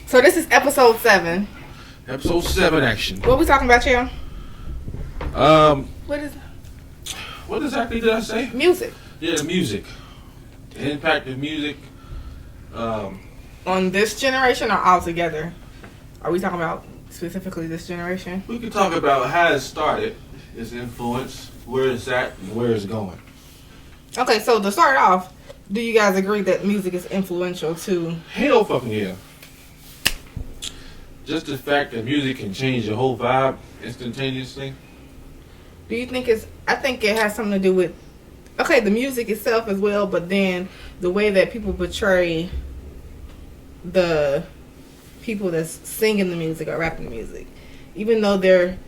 So this is episode 7. Episode 7 action. What we talking about, Chill? What is What exactly did I say? music? Yeah, the music. The impact of music. On this generation or altogether? Are we talking about specifically this generation? We could talk about how it started, its influence, where it's at, and where it's going. Okay, so to start off, do you guys agree that music is influential to... Hell fucking yeah. Just the fact that music can change your whole vibe instantaneously. Do you think it's... I think it has something to do with... Okay, the music itself as well, but then the way that people portray the people that's singing the music or rapping the music. Even though they're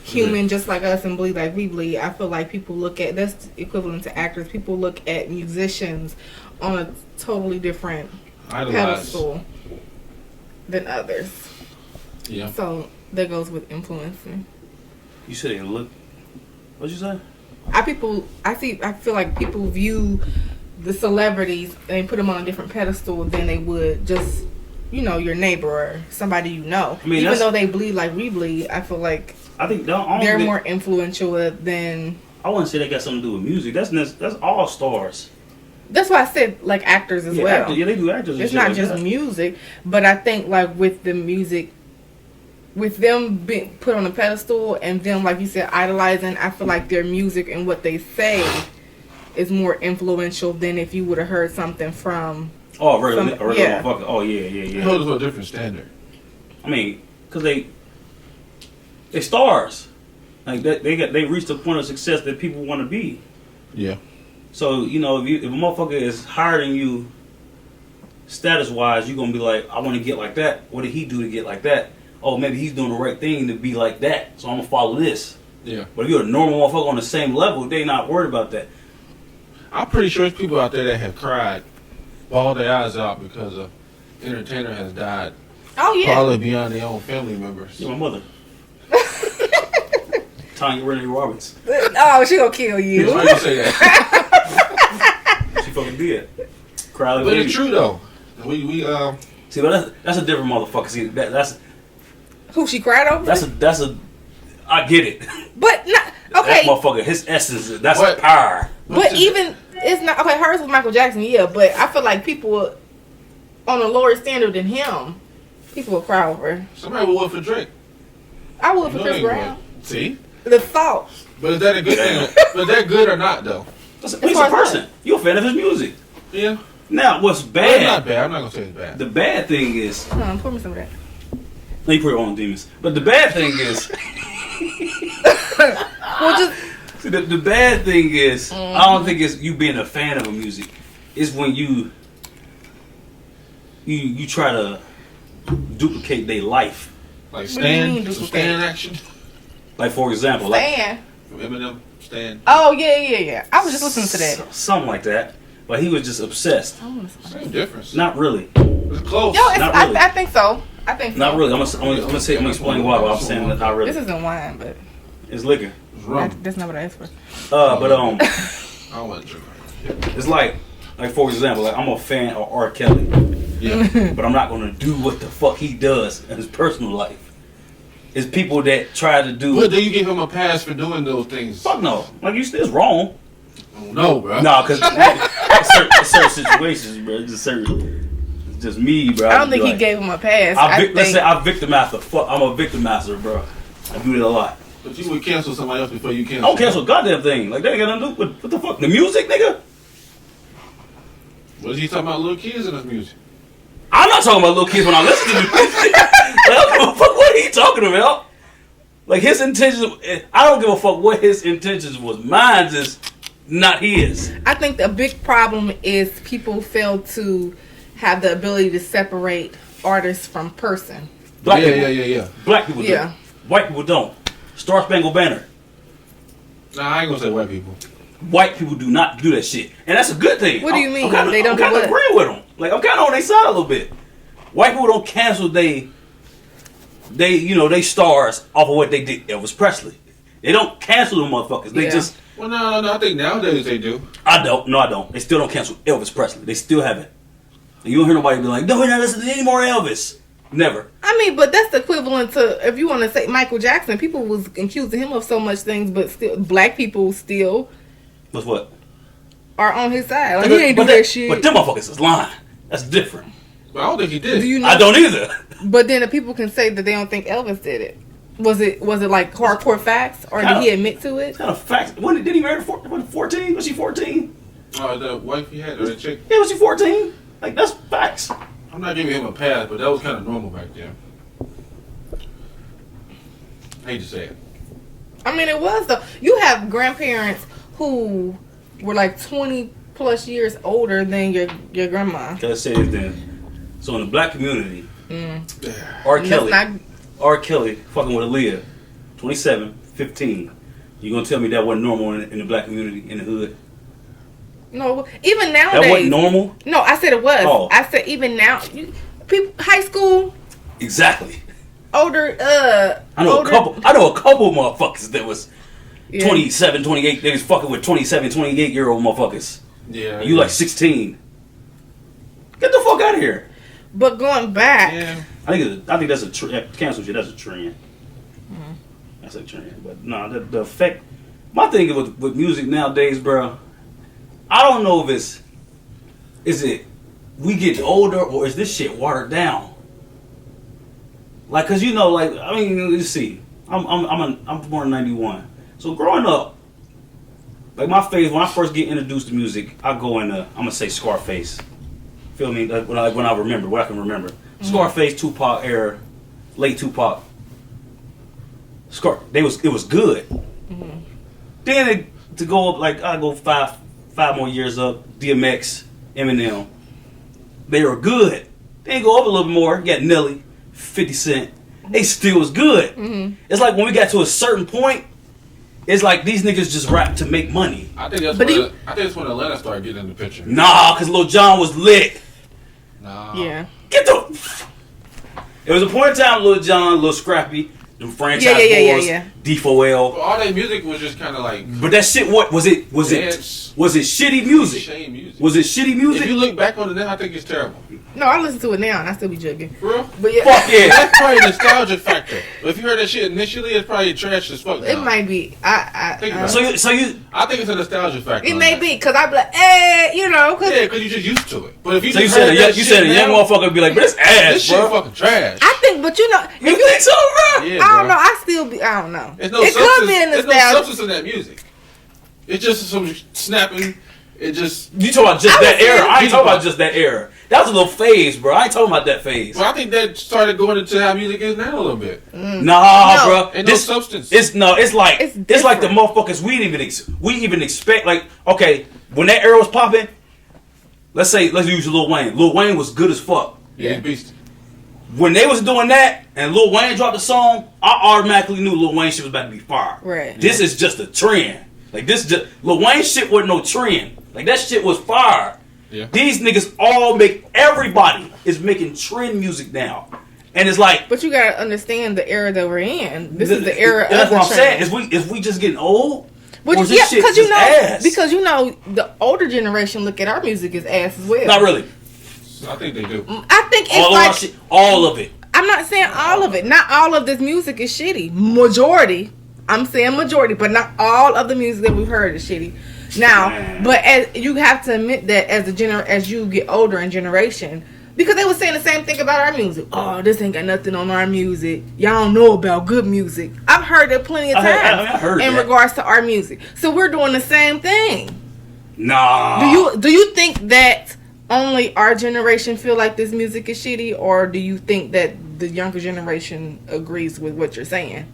human just like us and bleed like we bleed, I feel like people look at... That's equivalent to actors. People look at musicians on a totally different pedestal than others. Yeah. So that goes with influencing. You said it look. What'd you say? I feel like people view the celebrities and they put them on a different pedestal than they would just, your neighbor or somebody you know. I mean, even though they bleed like we bleed, I feel like I think they're more influential than. I wouldn't say they got something to do with music. That's all stars. That's why I said like actors as well. Actors, they do actors. It's not just music, but I think like with the music. With them being put on a pedestal and them, like you said, idolizing, I feel like their music and what they say is more influential than if you would have heard something from... Oh, regular motherfucker. Oh, yeah. Hold it to a different standard. I mean, because they stars. Like, they reached a point of success that people want to be. Yeah. So, if a motherfucker is higher than you, status-wise, you're going to be like, I want to get like that. What did he do to get like that? Oh, maybe he's doing the right thing to be like that, so I'm going to follow this. Yeah. But if you're a normal motherfucker on the same level, they not worried about that. I'm pretty sure there's people out there that have cried, bawled their eyes out because an entertainer has died. Oh, yeah. Probably beyond their own family members. You're my mother. Tanya Renee Roberts. Oh, she gonna kill you. Why you say that? She fucking did. Cry like But baby. it's true, though. We See, but that's a different motherfucker. See, that's Who she cried over? that's a. I get it. But not That okay. motherfucker, his essence, that's What? power. But even it's not okay. Hers was Michael Jackson, yeah. But I feel like people on a lower standard than him, people will cry over her. somebody would vote for Drake. I would for No, Chris they Brown. wouldn't. See? The thought. But is that a good thing? But is that good or not, though? He's a far as person. You're a fan of his music. Yeah. Now, what's Well, bad? it's not bad. I'm not going to say it's bad. The bad thing is, Pour me some of that. let me put it on demons. But the bad thing is, Well, just see, the bad thing is, I don't think it's you being a fan of a music. It's when you try to duplicate their life. Like What do you mean, Stan, some duplicate? Stan action. Like, for example, like Stan. From Eminem, Stan. Oh yeah. I was just listening to that. something like that. But he was just obsessed. Same difference. Not really. It's close. Yo, Not really. I think so. I think so. Not really. I'm gonna explain why. But I'm saying that not really. This isn't wine, but It's liquor. It's rum. that's not what I asked for. But I don't want to drink. it's like for example, like I'm a fan of R. Kelly, Yeah. but I'm not gonna do what the fuck he does in his personal life. It's people that try to do. But do you give him a pass for doing those things? Fuck no. Like you still wrong. No, bro. No, because certain situations, bro. It's just me, bro. I don't think he gave him a pass. Let's say I victimize the fuck. I'm a victimizer, bro. I do that a lot. But you would cancel somebody else before you I cancel. don't cancel a goddamn thing. Like, that ain't got nothing to do with what the fuck? The music, nigga? Was he talking about little kids in his music? I'm not talking about little kids when I listen to the music. Like, I don't give a fuck what he talking about. Like, his intentions, I don't give a fuck what his intentions was. Mine's is not his. I think the big problem is people fail to have the ability to separate artist from person. Black people. Yeah. Black people do. Yeah. White people don't. Star Spangled Banner. Nah, I ain't gonna say white people. White people do not do that shit. And that's a good thing. What do you mean? They don't do what? agree with them. Like, I'm kind of on their side a little bit. White people don't cancel they stars off of what they did. Elvis Presley. They don't cancel them motherfuckers. They just... Well, no. I think nowadays they do. I don't. No, I don't. They still don't cancel Elvis Presley. They still haven't. And you don't hear nobody be like, no, we're not listening to any more Elvis. Never. I mean, but that's the equivalent to, if you want to say Michael Jackson, people was accusing him of so much things, but still, black people still What's what? are on his side. Like, he ain't do that shit. But them motherfuckers is lying. That's different. But I don't think he did. Do you know? I don't either. But then the people can say that they don't think Elvis did it. Was it like hardcore facts, or did he admit to it? It's kind of facts. When did he marry? 14? Was she 14? Oh, the wife he had, or the chick? Yeah, was she 14? Like, that's facts. I'm not giving him a pass, but that was kind of normal back then. I hate to say it. I mean, it was though. You have grandparents who were like 20 plus years older than your grandma. Gotta say it then. So in the black community, Mm. R. Let's Kelly, not- R. Kelly fucking with Aaliyah, 27, 15. You gonna tell me that wasn't normal in the black community in the hood? No, even That nowadays. wasn't normal? No, I said it was. Oh. I said even now, people, high school, Exactly. older. I know older, a couple motherfuckers that was yeah. 27, 28. They was fucking with 27, 28-year-old motherfuckers. Yeah. You like 16. Get the fuck out of here. But going back, Yeah. I think that's a trend. Cancel shit. That's a trend. That's a trend. But no, the effect. My thing with music nowadays, bro. I don't know if is it we get older or is this shit watered down? Like, cause you know, like I mean, let's see. I'm born in '91, so growing up, like my phase when I first get introduced to music, I go in I'm gonna say Scarface. Feel me? Like when I remember what I can remember. Scarface, Tupac era, late Tupac. It was good. Then to go up like I go five more years up. DMX, Eminem, they were good. They go up a little bit more. You got Nelly, 50 Cent. They still was good. It's like when we got to a certain point, it's like these niggas just rap to make money. I think that's But when Atlanta started getting in the picture. Nah, cause Lil Jon was lit. Nah. yeah, Get the. It was a point in time, Lil Jon, Lil Scrappy, the franchise Yeah. D4L. All that music was just kind of like But that shit, what was it? Was dance, it shitty music? shame music. Was it shitty If music? you look back on it now, I think it's terrible. no, I listen to it now and I still be jugging. For real? But yeah, Fuck yeah. That's probably a nostalgia factor. But if you heard that shit initially, it's probably trash as fuck. it now. might be. Think about So you. I think it's a nostalgia factor. It on may that. be because I be like, you know, cause Yeah, because you're just used to it. But if you So you just said heard a, that you shit said a young now, motherfucker would be like, but it's this ass, shit bro. fucking trash. I think, but you know, You think so, bro? Yeah, I don't bro. know. I still be. I don't know. There's no It substance. could be a There's no nostalgia. substance in that music. It's just some snapping. It just. You talking about just I that was era? saying- I ain't talking about just that era. That was a little phase, bro. I ain't talking about that phase. Well, I think that started going into how music is now a little bit. Nah, No. bro. Ain't no substance. It's like It's it's like the different. motherfuckers we even expect. Like, okay, when that era was popping, let's use Lil Wayne. Lil Wayne was good as fuck. Yeah, he's beast. When they was doing that and Lil Wayne dropped a song, I automatically knew Lil Wayne shit was about to be fire. Right. This is just a trend. Like Lil Wayne shit wasn't no trend. Like that shit was fire. Yeah. These niggas everybody is making trend music now. And it's like But you gotta understand the era that we're in. This is the era That's of the what I'm trend. saying. Is we just getting old? But or is this yeah, shit because you just know, ass? because you know, the older generation look at our music as ass as well. Not really. I think they do. I think it's All of like our shit, all of it. I'm not saying all of it. Not all of this music is shitty. Majority. I'm saying majority, but not all of the music that we've heard is shitty. Now, Man. but as you have to admit that as you get older in generation, because they were saying the same thing about our music. Oh, this ain't got nothing on our music. Y'all don't know about good music. I've heard that plenty of I times heard in that. regards to our music. So we're doing the same thing. Nah. Do you think that only our generation feel like this music is shitty, or do you think that the younger generation agrees with what you're saying?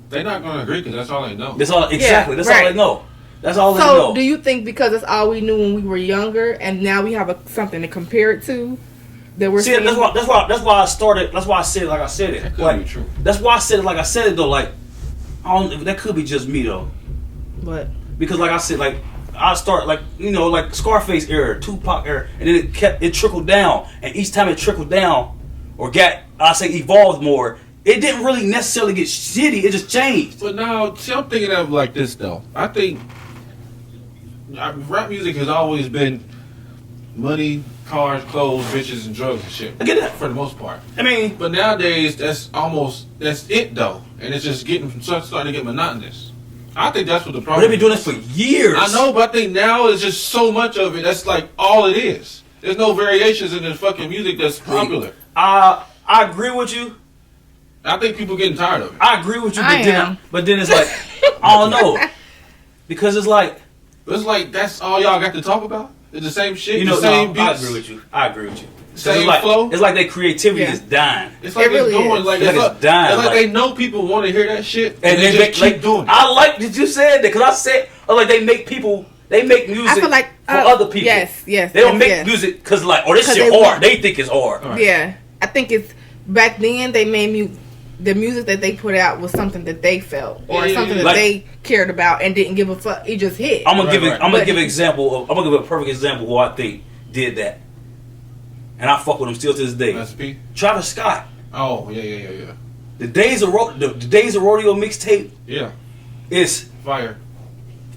They're not going to agree because that's all they know. That's all exactly. That's all right. they know. That's all they So, know. do you think because it's all we knew when we were younger, and now we have something to compare it to, that we're See, saying? that's why I started. That's why I said it like I said it. That could Like, be true. that's why I said it like I said it though. Like, I don't. That could be just me though. But Because like I said, like I start like like Scarface era, Tupac era, and then it trickled down, and each time it trickled down, or evolved more. It didn't really necessarily get shitty. It just changed. But now, see, I'm thinking of like this though. I think rap music has always been money, cars, clothes, bitches, and drugs and shit. I get that. For the most part. I mean, But nowadays, that's it though, and it's just starting to get monotonous. I think that's what the but problem. they've been doing this for years. I know, but I think now it's just so much of it. That's like all it is. There's no variations in the fucking music that's popular. I agree with you. I think people getting tired of it. I agree with you. I am. But then it's like, I don't know. Because it's like, It's like that's all y'all got to talk about. It's the same shit, you know, the same no, I beats. agree with you. I agree with you. Same it's like, flow. It's like their creativity Yeah. is dying. It's like It really it's going is. like It's like it's dying, It's like like- they know people want to hear that shit, And they they just make, keep like, doing it. I like that you said that because I said, like, they make music I feel like for other people. Yes. They don't make yes. music because, like, oh, this 'Cause shit they hard. want- They think it's hard. Right. Yeah, I think it's back then they made the music that they put out was something that they felt or Yeah, something yeah. that Like- they cared about and didn't give a fuck. It just hit. I'm gonna Right, give it. right. I'm gonna But- give an example. I'm gonna give a perfect example who I think did that, and I fuck with him still to this day. Master P. Travis Scott. Oh yeah. The Days of Rodeo mixtape Yeah, is fire.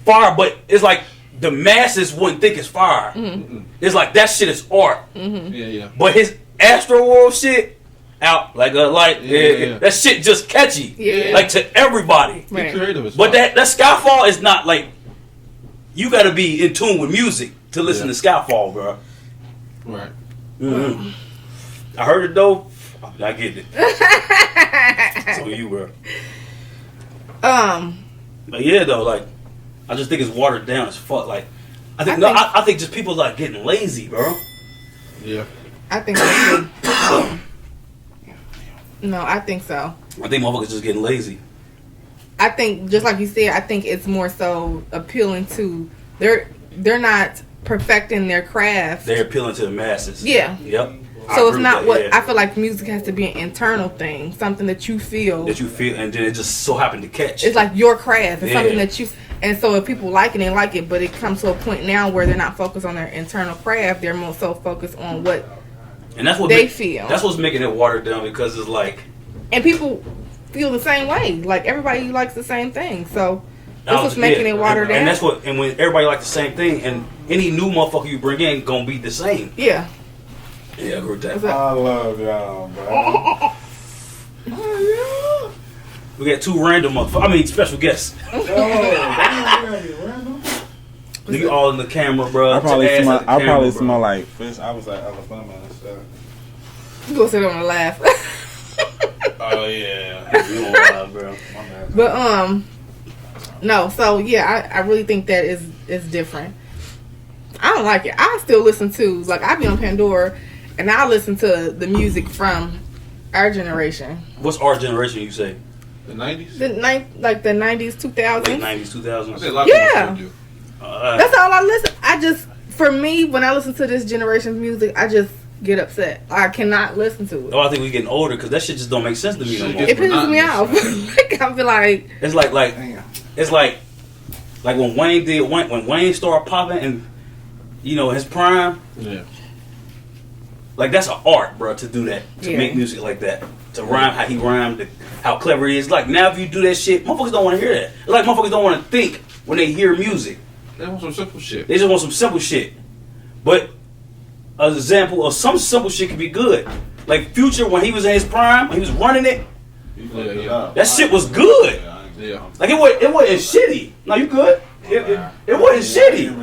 fire, but it's like the masses wouldn't think it's fire. Mm-hmm. It's like that shit is art. Yeah. But his Astro World shit out like a light. Yeah. That shit just catchy. Yeah. Like to everybody. Be Right. creative as But fuck. that Skyfall is not like you got to be in tune with music to listen Yeah. to Skyfall, bro. Right. Mm-hmm. I heard it though. I get it. So you, bro. But yeah, though, like I just think it's watered down as fuck. Like I think just people like getting lazy, bro. Yeah. I think so too. No, I think so. I think motherfuckers just getting lazy. I think just like you said, I think it's more so appealing to they're not perfecting their craft. They're appealing to the masses. Yeah. Yep. I So it's agree not with what that, yeah. I feel like. Music has to be an internal thing, something that you feel. That you feel, and then it just so happened to catch. It's like your craft. It's Yeah. something that you. And so if people like it, they like it. But it comes to a point now where they're not focused on their internal craft. They're more so focused on what and that's what they feel. That's what's making it watered down because it's like and people feel the same way. Like everybody likes the same thing. So that's what's making it watered down. And that's what. And when everybody like the same thing, and any new motherfucker you bring in gonna be the same. Yeah. Yeah, I agree with What's that. up? I love y'all, bro. We got two random motherfuckers. I mean, special guests. Oh, damn, random. Nigga all in the camera, bro. I probably Ass smell. at the I camera, probably bro. smell like fish. I was at Alabama and stuff. You gonna sit on the laugh. Oh yeah, you don't lie, bro. My bad. But no. So yeah, I really think that is different. I don't like it. I still listen to like I be on Pandora, and I listen to the music from our generation, What's our generation? You say The 90s. the 90s, 2000s. late '90s, I 2000s. think a lot of Yeah. people still do. That's all I listen. I just, for me, when I listen to this generation's music, I just get upset. I cannot listen to it. Oh, I think we're getting older because that shit just don't make sense to me no more. It pisses me off. Like, I feel like, It's like Damn. it's like when when Wayne started popping and you know his prime. Yeah. Like that's an art, bro, to do that, to Yeah. make music like that, to rhyme how he rhymed, how clever he is. Like now, if you do that shit, motherfuckers don't want to hear that. It's like motherfuckers don't want to think when they hear music. They want some simple shit. They just want some simple shit. But an example of some simple shit could be good. Like Future, when he was in his prime, when he was running it, Yeah. that shit was good. Yeah. Like it wasn't shitty. No, you good? It wasn't shitty.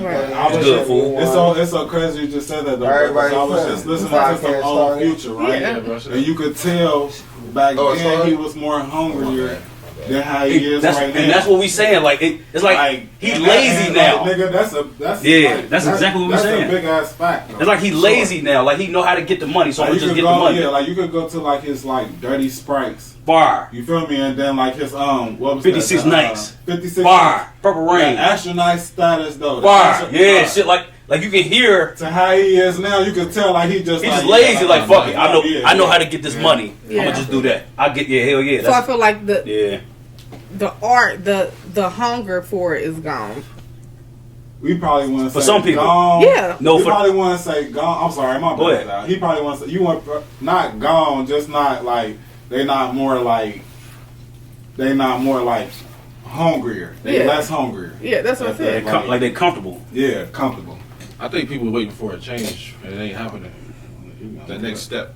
Right. I was Good, just, fool. it's so crazy you just said that though. Everybody Because I was said just it. listening The to some podcast old started. Future, right? Yeah. bro. And you could tell back Oh, it's then started? he was more hungrier than how he is right now. And that's what we saying. Like it's like he's and lazy and, now. Like, nigga, that's Yeah, like, that's exactly what we're saying. That's a big ass fact. Though. It's like he's lazy now. Like he know how to get the money, so I'm Like, gonna you just could get the go, money. yeah, like you could go to like his like Dirty Sprites. Fire. You feel me? And then like his what was 56 that? Nights. 56 Fire. Purple Rain. Yeah, astronaut status though. Fire. Yeah, shit like you can hear To how he is now, you can tell like he just he's like, just lazy. yeah, Like fuck it, I know yeah, I know yeah. how to get this money. Yeah. I'm gonna just do that. I get hell yeah. so I That's, feel like yeah. the art, the hunger for it is gone. We probably want to For say some people. gone. Yeah. No, we for probably want to say gone. I'm sorry, my Go bad. ahead. He probably wants to. You want not gone, just not like they not more like hungrier. They Yeah. less hungrier. Yeah, that's what I They said. like they comfortable. Yeah, comfortable. I think people are waiting for a change, and it ain't happening. That next step.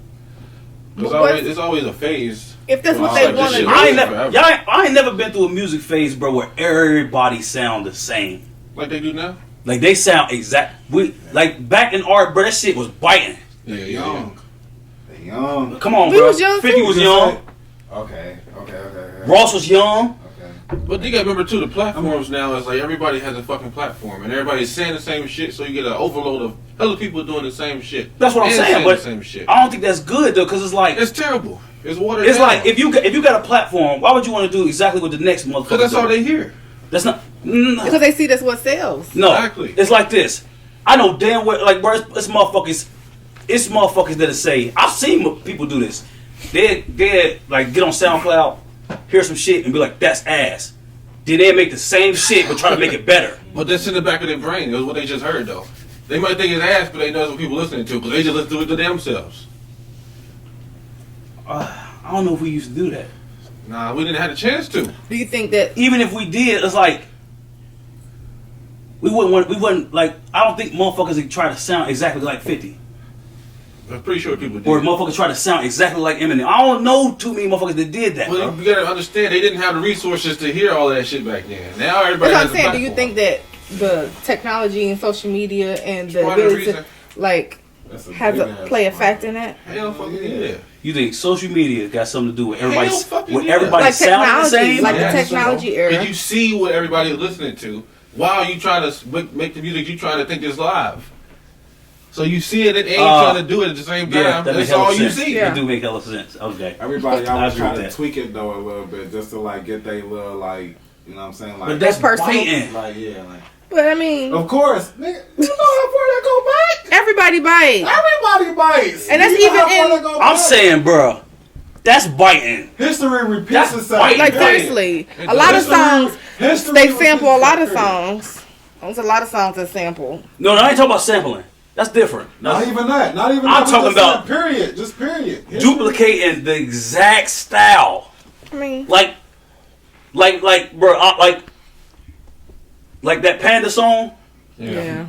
It's always a phase. If that's what Well, they like want this to shit do, forever. I ain't never been through a music phase, bro, where everybody sound the same. Like they do now? Like they sound exact. Like back in art, bro, that shit was biting. Yeah. Young. They young. Come on, We bro. was young, 50 too. was young. Okay. Ross was young. Okay. But you gotta remember too, the platforms now is like everybody has a fucking platform, and everybody's saying the same shit, so you get an overload of other people doing the same shit. That's what I'm And saying, but the same shit. I don't think that's good though, because it's like It's terrible. It's watered it's down. like if you got a platform, why would you want to do exactly what the next motherfucker? Because that's all they hear. That's not. because they see that's what sells. No, Exactly. It's like this. I know damn well, like, bro, it's motherfuckers. It's motherfuckers that'll say, I've seen people do this. They like get on SoundCloud, hear some shit, and be like, that's ass. Then they make the same shit but try to make it better. But that's in the back of their brain. That's what they just heard, though. They might think it's ass, but they know that's what people listening to, because they just listen to it to themselves. I don't know if we used to do that. Nah, we didn't have a chance to. Do you think that? Even if we did, it's like we wouldn't like. I don't think motherfuckers would try to sound exactly like 50. I'm pretty sure people did. Or motherfuckers try to sound exactly like Eminem. I don't know too many motherfuckers that did that. Well, Bro. you gotta understand, they didn't have the resources to hear all that shit back then. Now everybody That's what has I'm saying. a Do you platform. think that the technology and social media and the Part of the ability to reason. like That's a has big a ass play a part. factor in that? Hell fucking yeah. You think social media got something to do with everybody? Hell fucking With yeah. everybody Like sounding the technology, same? like the Yes. technology era. And you see what everybody is listening to while you trying to make the music you trying to think is live. So you see it and ain't trying to do it at the same time. Yeah, that makes That's all hella you sense. see. Yeah. It do make hella sense. Okay. Everybody I always agree try with to that. tweak it though a little bit just to like get they little like, you know what I'm saying? Like, But that's personal. biting. like yeah, like. But I mean, Of course, nigga. You know how far that go back? everybody bites. Everybody bites. And that's You know even how far in- that go I'm back? saying, bro, that's biting. History repeats That's itself. white. Like Right. seriously, It a lot of does. songs History they repeats sample a lot of itself. songs. There's a lot of songs that sample. No, I ain't talking about sampling. That's different. Not That's even that. Not even I'm that. talking Just saying about- period. Just period. History. duplicating the exact style. I mean, Like, bro, like that Panda song. yeah.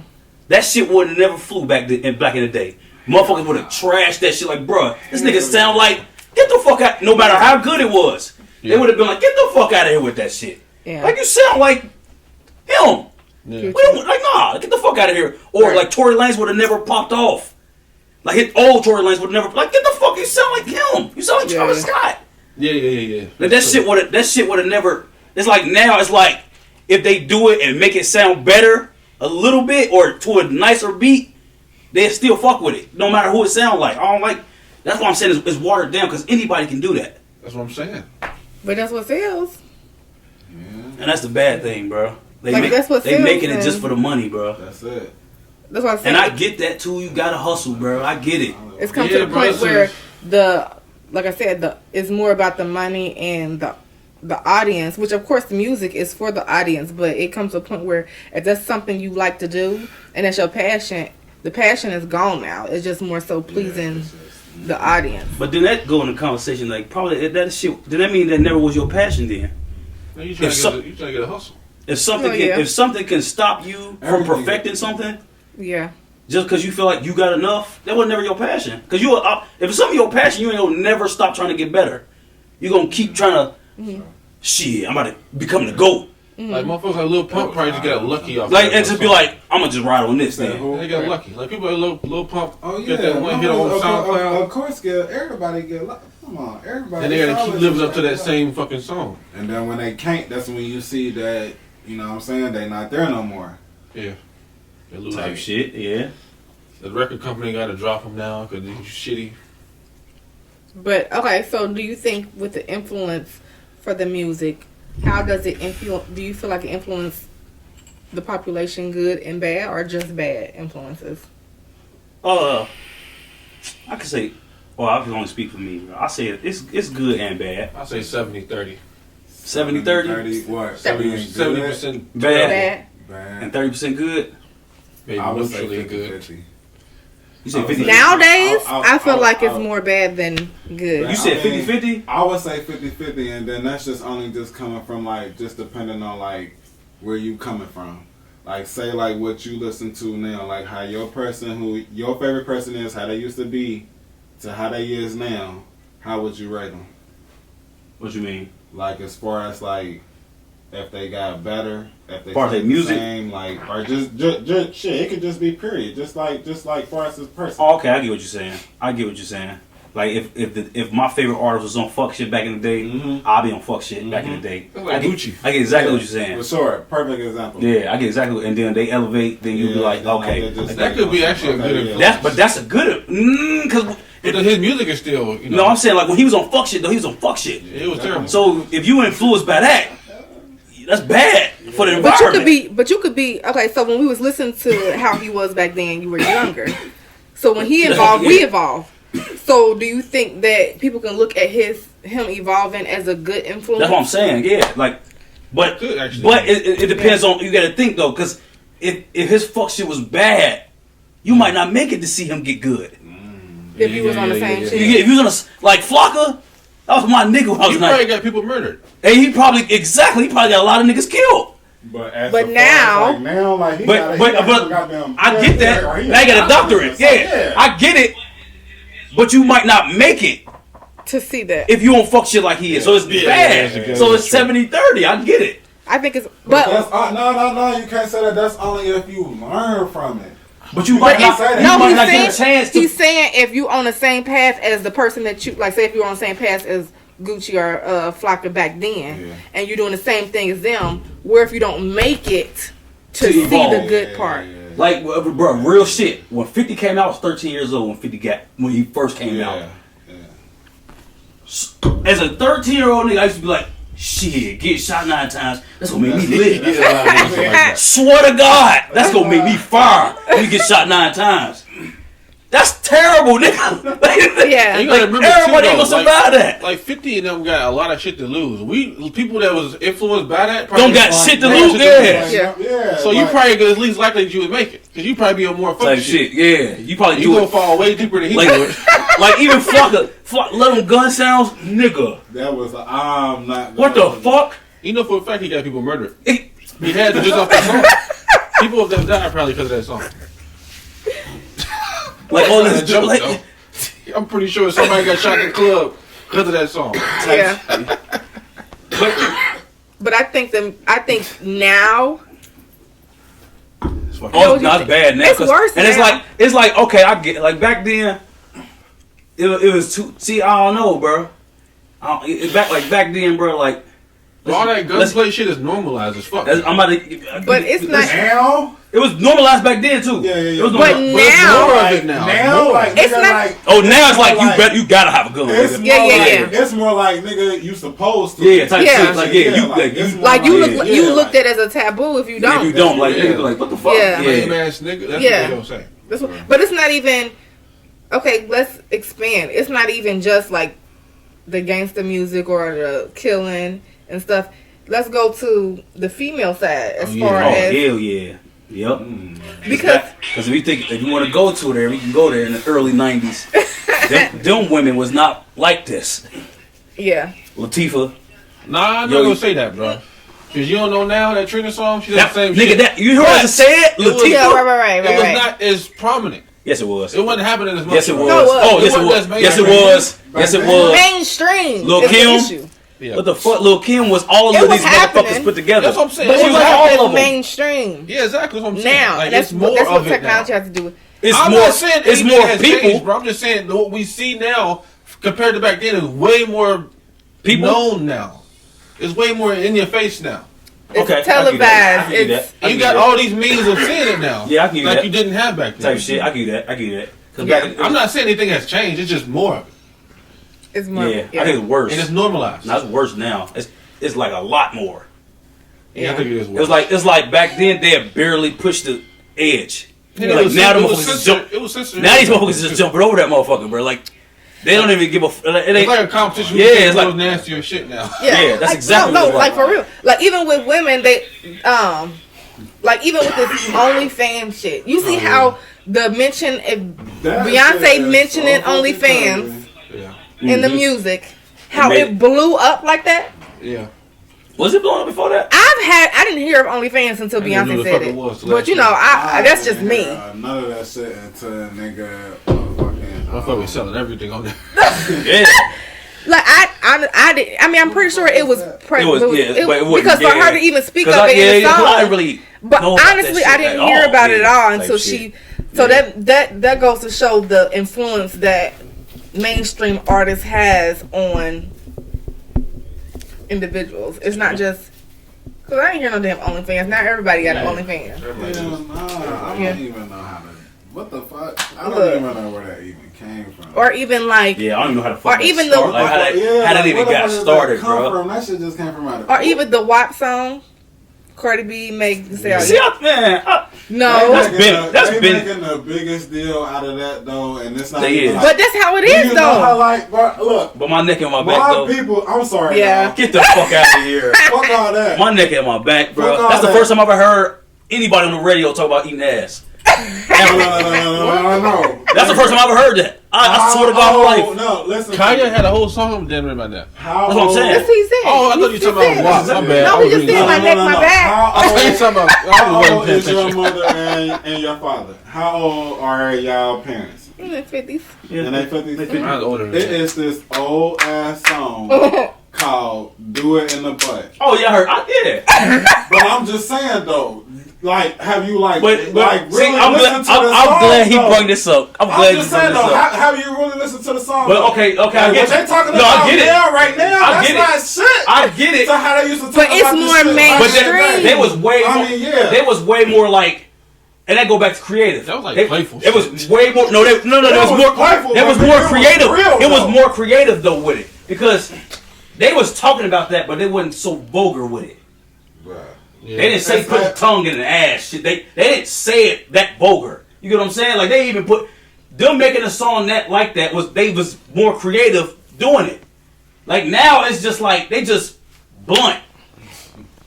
That shit would have never flew back in the day. Motherfuckers would have trashed that shit like, bruh, this nigga sound like, get the fuck out. No matter how good it was, Yeah. they would have been like, get the fuck out of here with that shit. Yeah. Like, you sound like him. Yeah. We don't, like, nah, get the fuck out of here. Or Right. like Tory Lanez would have never popped off. Like his old Tory Lanez would have never, like, get the fuck, you sound like him. You sound like Yeah. Travis Scott. Yeah. Like that shit would have never. It's like now. It's like if they do it and make it sound better a little bit or to a nicer beat, they still fuck with it, no matter who it sound like. I don't like. That's what I'm saying. It's watered down because anybody can do that, That's what I'm saying. But that's what sells. and that's the bad thing, bro. They Like, that's what they sells making it then. just for the money, bro. That's it. That's what I'm saying. And I get that too. You gotta hustle, bro. I get it. It's come Yeah, to the bro, point it's where just- like I said, it's more about the money and the audience, which of course the music is for the audience, but it comes to a point where if that's something you like to do and that's your passion, the passion is gone now. It's just more so pleasing the audience. But then that go in the conversation like probably that shit. Did that mean that never was your passion then? Now you trying If to get a hustle. If something Oh, yeah. if something can stop you from Everything. perfecting something. Yeah. Just because you feel like you got enough, that was never your passion. Because if it's something your passion, you ain't gonna never stop trying to get better. You're gonna keep trying to, shit, I'm about to become the GOAT. Like motherfuckers like Lil Pump probably just got lucky off Like, that and to be song. like, I'm gonna just ride on this Said thing. who? They got lucky. Like people like Lil Pump Oh yeah. get that one hit on Of SoundCloud. course, everybody get. Come on, everybody. And they gotta keep always living up to that like- same fucking song. And then when they can't, that's when you see that. You know what I'm saying? They not there no more. Yeah. They lose Type it. shit, yeah. The record company got to drop them now because they're shitty. But okay, so do you think with the influence for the music, how does it influence? Do you feel like it influence the population, good and bad, or just bad influences? I could say, well, I can only speak for me. Bro. I say it's good and bad. I say 70-30. 70-30? What? 70% Bad. Bad. And 30% good. maybe I would say neutrally 50-50. good. You said I would 50. say- Nowadays, I- I feel like it's I- more bad than good. You said I mean, 50-50? I would say 50-50, and then that's just only just coming from like just depending on like where you coming from. like say like what you listen to now, like how your favorite person is, how they used to be, to how they is now, how would you rate them? What you mean? Like as far as like if they got better, if they Far as stayed their the music? same, like or just shit. It could just be period. Just like far as this person. Oh, okay, I get what you're saying. Like if my favorite artist was on fuck shit back in the day, Mhm. I'll be on fuck shit back in the day. Like Gucci. I get exactly what you're saying. For sure, perfect example. Yeah, I get exactly what, and then they elevate, then you'll be like, okay. That could be actually a good influence. That's a good, cause But his music is still, you know. no, I'm saying like when he was on fuck shit though, he was on fuck shit. It was terrible. So if you influenced by that's bad for the But environment. you could be okay. So when we was listening to how he was back then, you were younger. So when he evolved, we evolved. So do you think that people can look at him evolving as a good influence? That's what I'm saying. Yeah, like, but Good, actually. but it depends on, you got to think though, because if his fuck shit was bad, you might not make it to see him get good. If he was on the same shit. If he was on like Flocka, that was my nigga when I was You like, probably got people murdered. and he probably got a lot of niggas killed. But now- like he But goddamn I get that. or he Now you got a doctorate. Yeah, I get it. But you might not make it To see that, if you don't fuck shit like he is. So it's bad. yeah, So it's 70-30. I get it. I think it's But but. that's, no, you can't say that. That's only if you learn from it. But you But might not, say that. you no, might he's not saying, get a chance to. he's saying if you on the same path as the person that you like, say if you're on the same path as Gucci or Flocka back then, Yeah. and you're doing the same thing as them, where if you don't make it to To see evolve. the good part, Like, bro, real shit. When 50 came out, I was 13 years old when he first came out. As a 13-year-old nigga, I used to be like, shit, get shot 9 times. That's gonna make me live. Swear to God, that's gonna make me fire when you get shot 9 times. That's terrible, nigga. Yeah. You Like, gotta remember everybody too, ain't gonna though, survive that. Like 50 of them got a lot of shit to lose. People that was influenced by that Don't got shit to lose, yeah. Yeah. So you probably could at least likely that you would make it, because you probably be on more fuck Type shit. shit, yeah. You probably You do gonna it. fall way deeper than he Like, would. like even Flocka, let them gun sounds, nigga. That was I'm not. What the fuck? You know for a fact he got people murdered. It- He had to just off that song. People that died probably because of that song. Like all That's this, a joke, like, though. I'm pretty sure somebody got shot in the club because of that song. Yeah. But I think now It's fucking- oh, No, it's not bad now. it's 'cause- worse And now. it's like okay, I get like back then. It was too. See, I don't know, bro. Back then, bro. Like all that gunplay shit is normalized as fuck. I'm about to. But it's not- Now, It was normalized back then too. Yeah. It was But normalized. it's now- more of it now. now, More. like It's nigga, not- like Oh, now it's like like- you gotta have a gun. it's nigga. more Yeah, like, yeah. It's more like nigga, you supposed to. Yeah, type Yeah. shit. Like yeah, you like, it's more like you Yeah, look yeah, you like- looked at as a taboo if you if don't. you don't like, Yeah. nigga, like what the fuck? Yeah. Lame ass nigga. That's Yeah. what they don't say. That's what, but it's not even okay. Let's expand. It's not even just like the gangster music or the killing and stuff. Let's go to the female side as Oh, yeah. far Oh as hell yeah. Yep. because Because if you want to go to there, we can go there in the early '90s. them women was not like this. yeah, Latifah, Nah, I'm Yo, not gonna say that, bro. Because you don't know now that Trina song, she does that, the same nigga, shit. that you heard us say it, It was- Latifah. yeah, right. It was not as prominent. Yes, it was. It wasn't happening as much. Yes, it was. No, it was. Oh, yes, It it wasn't was. as Yes, it mainstream. was. Yes, it was. mainstream. Lil' is the Kim? issue. Yeah. What the fuck? Lil Kim was all It of was these happening. motherfuckers put together. That's what I'm saying. But She it was wasn't all as of them. mainstream Yeah, exactly. That's what I'm saying. now. Like, And that's it's more that's what of it now. technology has to do with. It's I'm more. not saying It's anything more has people. changed, bro. I'm just saying what we see now compared to back then is way more People? known now. It's way more in your face now. It's Okay, I give you televised. that. I give you It's that. I You give got you all these means of seeing it now. Yeah, I can give you like that. you didn't have back then. Type shit. I give you that. I give you that. 'Cause Yeah. back- I'm not saying anything has changed. It's just more of it, it's more. Yeah, I think it's worse. and it's normalized. Now it's worse now. It's like a lot more. Yeah, I think it is worse. It's like back then they had barely pushed the edge. Yeah, Like it was now the it was motherfuckers just censored- jump. It was censored. Now these motherfuckers just jumping over that motherfucker, bro. Like they don't even give a. It It's ain't. like a competition. Yeah, Yeah, it's it's like- like nastier shit now. Yeah, that's exactly no, what it's like like. for real. Like even with women, they like even with this OnlyFans shit. You see how the mention if That Beyonce shit is mentioning so fucking OnlyFans Yeah, in the Mhm. music, how It it blew up like that. yeah. Was it blowing up before that? I didn't hear of OnlyFans until I didn't know Beyonce the said fuck it. it was till But last you know, year. that's just me. None of that shit until nigga fucking. Motherfucker was selling everything on there. Yeah. Like I did. I mean, I'm pretty sure it was. It was, yeah, but it wasn't, because for her to even speak of it in the song. I didn't really. But know about honestly, that I shit didn't at hear all. about it at all Type until shit. she. So that goes to show the influence that mainstream artists has on individuals. It's not just because I ain't hear no damn OnlyFans. Not everybody got an OnlyFans. I Yeah. don't even know how to. What the fuck? I don't Look. even know where that even came from. Or even like, Yeah, I don't even know how to. Or fuck even that start. the- like how that even where the got fuck did that started, come bro. From? That shit just came from out of. or even the WAP song, Cardi B, Meg Thee Stallion. See, No, That's big. That's they big. making the biggest deal out of that though, and it's not. They even is. like, but that's how it you is know how though. like, bro, look, but my neck and my back, why though. people? I'm sorry. Yeah. y'all. Get the fuck out of here. Fuck all that. My neck and my back, bro. Fuck all That's the that. first time I ever heard anybody on the radio talk about eating ass. No. That's the first time I ever heard that. I swear to God, my life. No, listen. Kanye had a whole song damn near about that. How That's what I'm saying. That's what he said. Oh, I thought you were He talking about said WAP. that. My bad. No, I he was just reading said my that. neck, my back. I thought you were talking about. I How wasn't old paying is your attention. mother and your father? How old are y'all parents? In the 50s. In their 50s? I was older It than that. is this old ass song called "Do It in the Butt." Oh yeah, I heard. I did. But I'm just saying though, like, have you like But like see, really I'm listened glad, to the I'm song? glad he though? brought this up. I'm glad I'm he just brought saying this though, up. have you really listened to the song? But though? okay, I Like, get what they it. talking No, I about get it. now, right now, I that's get not it. shit. I get it. So how they used to talk But it's about this more shit back But in the mainstream. day. they was way more. I mean, yeah. They was way more like, and that go back to creative. That was like They- playful It was shit. way more. No, That there was was more. playful, There was but more it was creative. real, It was though. more creative though with it because they was talking about that, but they wasn't so vulgar with it. Bruh. Yeah. They didn't say It's put the like- tongue in the ass. Shit. They didn't say it that vulgar. You get what I'm saying? Like they even put them making a song that like that was more creative doing it. Like now it's just like they just blunt.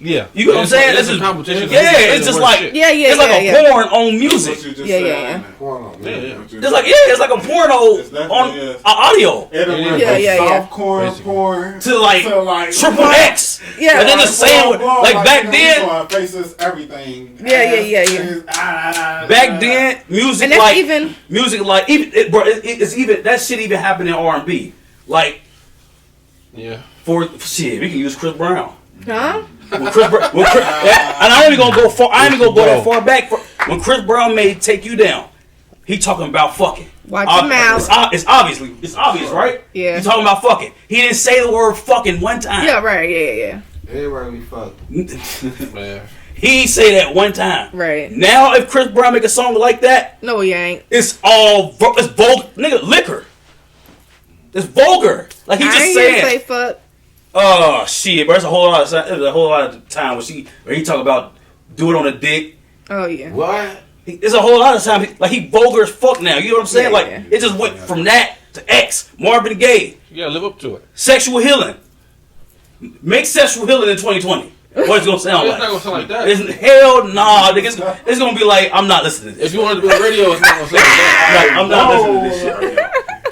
Yeah. You know what I'm saying? It's This a is competition. Yeah, it's just like Yeah, yeah, it's like yeah, a yeah. porn on music. What you just Yeah, said, yeah, yeah. ain't it? Porno. Yeah, yeah. What you It's just like said. it's like a porno It's definitely on is. audio It went Yeah, from yeah, yeah. soft corn Basically. porn to like triple X. Yeah. And then the same like back then. Faces, everything. Yeah. Back then, music And that's like even- music like even it's even that shit even happened in R&B. Like Yeah. for shit, we can use Chris Brown. Huh? When Chris, and I ain't even gonna go far. I ain't even gonna go that far back. When Chris Brown made "Take You Down," he talking about fucking. Watch your mouth. It's obvious, right? Yeah. He talking about fucking. He didn't say the word fucking one time. Yeah, right. Yeah. Everybody be fucked. Man. He say that one time. Right. Now, if Chris Brown make a song like that, No, he ain't. it's it's vulgar, nigga, liquor. It's vulgar. Like he I just ain't here to say saying. fuck. Oh shit, but there's a whole lot of time where he talk about do it on a dick. Oh yeah. What? There's a whole lot of time like he vulgar as fuck now. You know what I'm saying? Yeah, like yeah. it just went from that to X, Marvin Gaye, You gotta live up to it. sexual healing. Make sexual healing in 2020. What it's gonna sound It's not like? gonna sound like that. It's, hell nah, nigga. It's gonna be like I'm not listening to this. If you wanted to be on radio, it's not gonna sound like that. I'm not listening to this shit right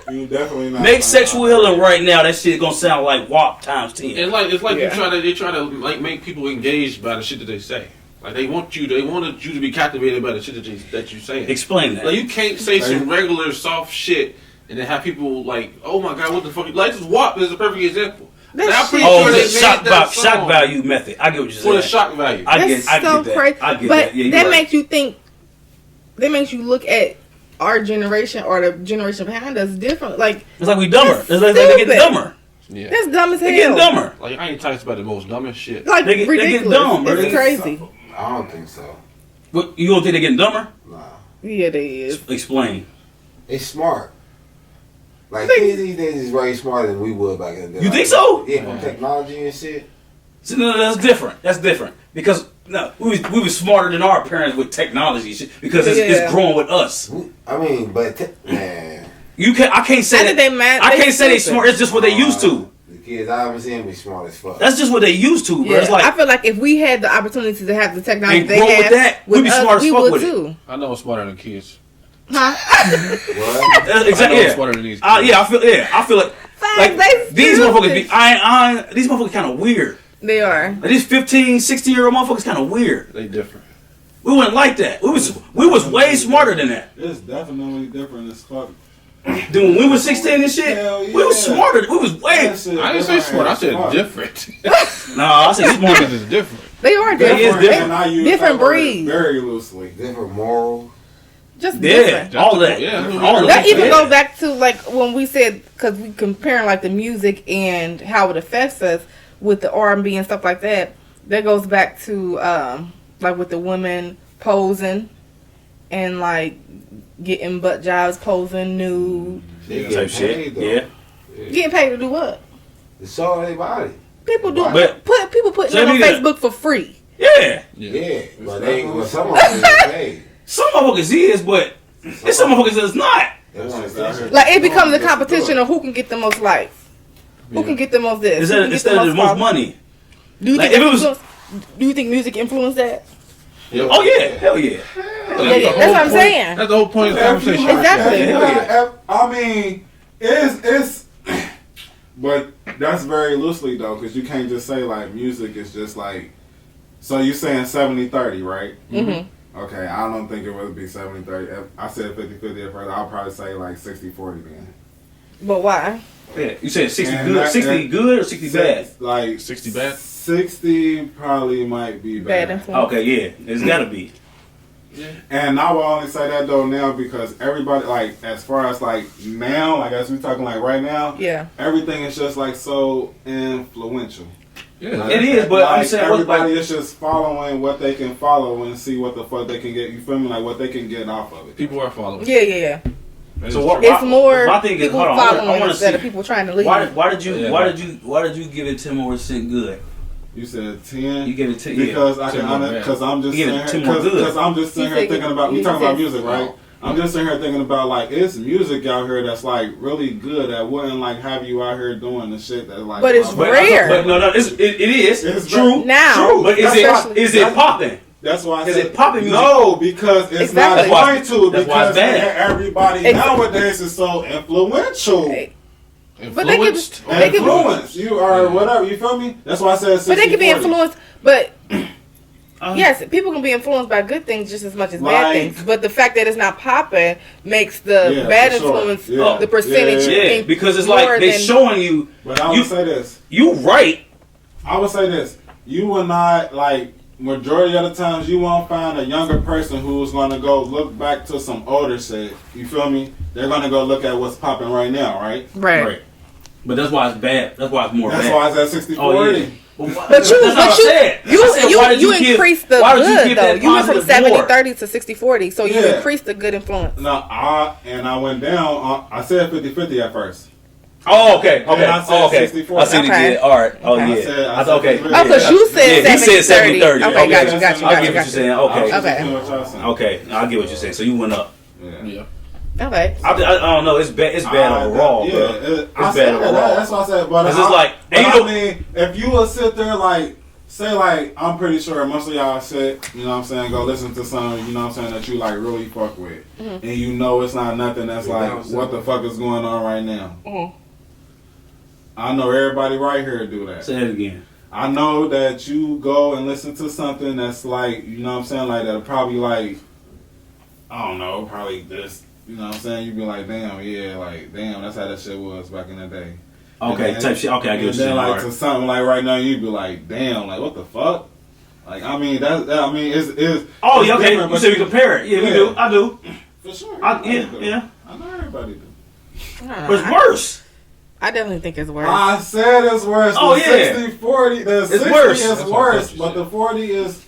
now. You definitely not. Make sexual healing right now. That shit gonna sound like WAP times 10. It's like Yeah. they try to like make people engaged by the shit that they say. Like they wanted you to be captivated by the shit that you say. Explain that. Like you can't say some regular soft shit and then have people like, oh my god, what the fuck? Like this WAP is a perfect example. That Like, I'm pretty shit- Oh, sure the they shock, made that shock song value method. I get what you're for saying. the shock value. I That's get so that. crazy. I get but that. Yeah, that you're right. makes you think. That makes you look at our generation or the generation behind us different. Like It's like we dumber. That's It's like they stupid. get dumber. Yeah. that's dumb as hell. They getting dumber. Like I ain't talking about the most dumbest shit. Like They get ridiculous. dumb, bro. It's They- crazy. I don't think so. But you don't think they getting dumber? Nah. Yeah, they is. Explain. It's smart. Like Think- kids these days is way smarter than we were back in the day. You Like, think so? Yeah, from technology and shit. So, no, that's different. That's different because no, we was smarter than our parents with technology shit, because Yeah. it's growing with us. I mean, but man, I can't say I that. think they mad. I can't say they smart. It's just what they used to. The kids I haven't seen be smart as fuck. That's just what they used to, bro. Yeah, It's like I feel like if we had the opportunity to have the technology And they grow with have, that, we'd be us, smart as we fuck would with it. too. I know I'm smarter than kids. Huh? What? that's I exactly. know I'm Yeah. smarter than these kids. I feel like Facts, like they these stupid. motherfuckers. These motherfuckers kind of weird. They are. Like these 15, 16-year-old motherfuckers kind of weird. They different. We wasn't like that. We was way smarter than that. It's definitely different as fuck. Then when we was 16 and shit, Hell yeah. we was smarter. We was way. That shit I didn't say smart. I said different. different. No, I said smart. Niggas is different. They are They is different. different. And I use Different that word breed. very loosely. Different moral. Just Yeah, different. all that. Yeah. All of That even yeah. goes back to like when we said, because we comparing like the music and how it affects us with the R&B and stuff like that. That goes back to like with the women posing and like getting butt jobs, posing nude, They type get shit. paid, though. Yeah. getting paid to do what? To show their body. People do But- people putting So it on that means Facebook for free. Yeah. Yeah. But definitely but some of them get paid. Some motherfuckers is, but there's some motherfuckers that's not. They want That's just to Like it becomes a competition of who can get the most likes, who can get the most this, who can get Instead of the most followers. money. Do you Like, think if it was- do you think music influenced that? Oh yeah, hell yeah. Yeah, that's what I'm saying. That's the whole point of the If you conversation. look at Exactly. it, Hell I mean, it's but that's very loosely though, because you can't just say like music is just like. So you saying 70-30, right? Mm-hmm. Okay, I don't think it would be 70-30. If I said 50-50 at first, I'll probably say like 60-40 then. But why? Yeah. You said 60 And good, that- 60 and- good or 60 bad? Like 60 bad? 60 probably might be Bad bad. influence. Okay, yeah. It's gotta be. And I will only say that though now because everybody like as far as like now, like as we talking like right now, Yeah. everything is just like so influential. Yeah. It is, but I'm saying what, everybody like, is just following what they can follow and see what the fuck they can get. You feel me? Like what they can get off of it. People are following. Yeah. That So is what- true. It's more my thing is, people hold on, I following wanna instead see- of people trying to leave. why did you Yeah. why did you give it 10 more % good? You said 10. You give it 10 yeah. Because I 10 can more bad. because I'm just You sitting get here 10 more good. because I'm just sitting He here said- thinking about we he talking about said- music, right? I'm just sitting here thinking about like it's music out here that's like really good that wouldn't like have you out here doing the shit that like. But it's rare. But no, it is. It's true. Now. True. But is Especially- it popping? That's why I Is said it popping music? No, because it's Exactly. not going to That's why because it's bad. everybody Exactly. nowadays is so influential. Hey. But they can, Influenced? they can, Influence. You are whatever. You feel me? That's why I said 60-40. but they can be influenced. But Uh-huh. yes, people can be influenced by good things just as much as Like- bad things. But the fact that it's not popping makes the Yeah, bad for sure. influence Yeah. the percentage. Yeah, Yeah, think because it's more like they than- showing you But I would You- say this. you right. I would say this. You will not like majority of the times you won't find a younger person who's gonna go look back to some older shit. You feel me? They're gonna go look at what's popping right now, right? Right. But that's why it's bad. That's why it's more That's bad. why it's at 60-40. Oh yeah. But you, that's what I said. I said, why did you give- increased the why did you good give though. that You went from positive more? 70-30 to 60-40, so you Yeah. increased the good influence. No, I went down. I said 50-50 at first. Oh, okay. And I said 60-40. I see what you Okay. did. All right. Oh, Okay. yeah. I said I thought, okay. 50-50. Oh, because you said Yeah, you said 70-30. 70-30. Okay, Okay. got you. I get what you're Got saying. I was Okay. just Okay. doing what y'all saying. Okay. I get what you're saying. So you went up. Yeah. Yeah. you. Okay. I don't know. It's bad. It's bad overall, yeah, bro. It's bad said overall. That's what I said. But It's just like, but and you I know- mean, if you will sit there like, say like, I'm pretty sure most of y'all sit, you know what I'm saying, go listen to some, you know what I'm saying, that you like really fuck with. Mm-hmm. And you know it's not nothing that's Yeah, like, I'm saying. what the fuck is going on right now. Mhm. I know everybody right here do that. Say it again. I know that you go and listen to something that's like, you know what I'm saying, like that'll probably like, I don't know, probably this, you know what I'm saying, you'd be like, damn, yeah, like, damn, that's how that shit was back in the day. Okay. And then- Type shit. Okay. I get what And you're then saying. like All to right. something like right now, you'd be like, damn, like what the fuck? Like I mean I mean it's Oh, it's yeah. Okay. different, You but said we compare it. Yeah, we Yeah. do. I do. for sure. Yeah. Everybody do. Yeah. I know everybody do. I don't know. But it's worse. I definitely think it's worse. I said it's worse. Oh, the yeah. 60-40. The 60 worse. is That's what I worse, thought you but said. the 40 is,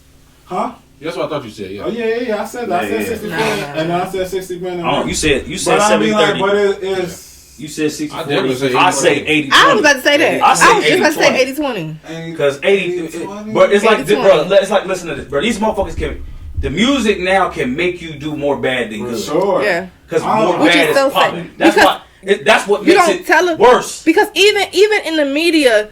huh? That's what I thought you said. Oh Yeah. yeah. I said that. I Yeah, said 60 yeah. and then I said 60 minutes. Oh, you said but I mean 70-30. like, but it is. You said 60-40. I definitely say I say 80-20. 80-20. I was about to say that. I I, say was just about to say 80-20. 80-20. Because 80, 80-20. but it's like, 80-20. bro, it's like, listen to this, bro. These motherfuckers can, the music now can make you do more bad than For good. sure. Yeah. Because Oh. more Which bad is is so popping. sad. That's Because why. That's what You makes don't it tell them worse. because even in the media,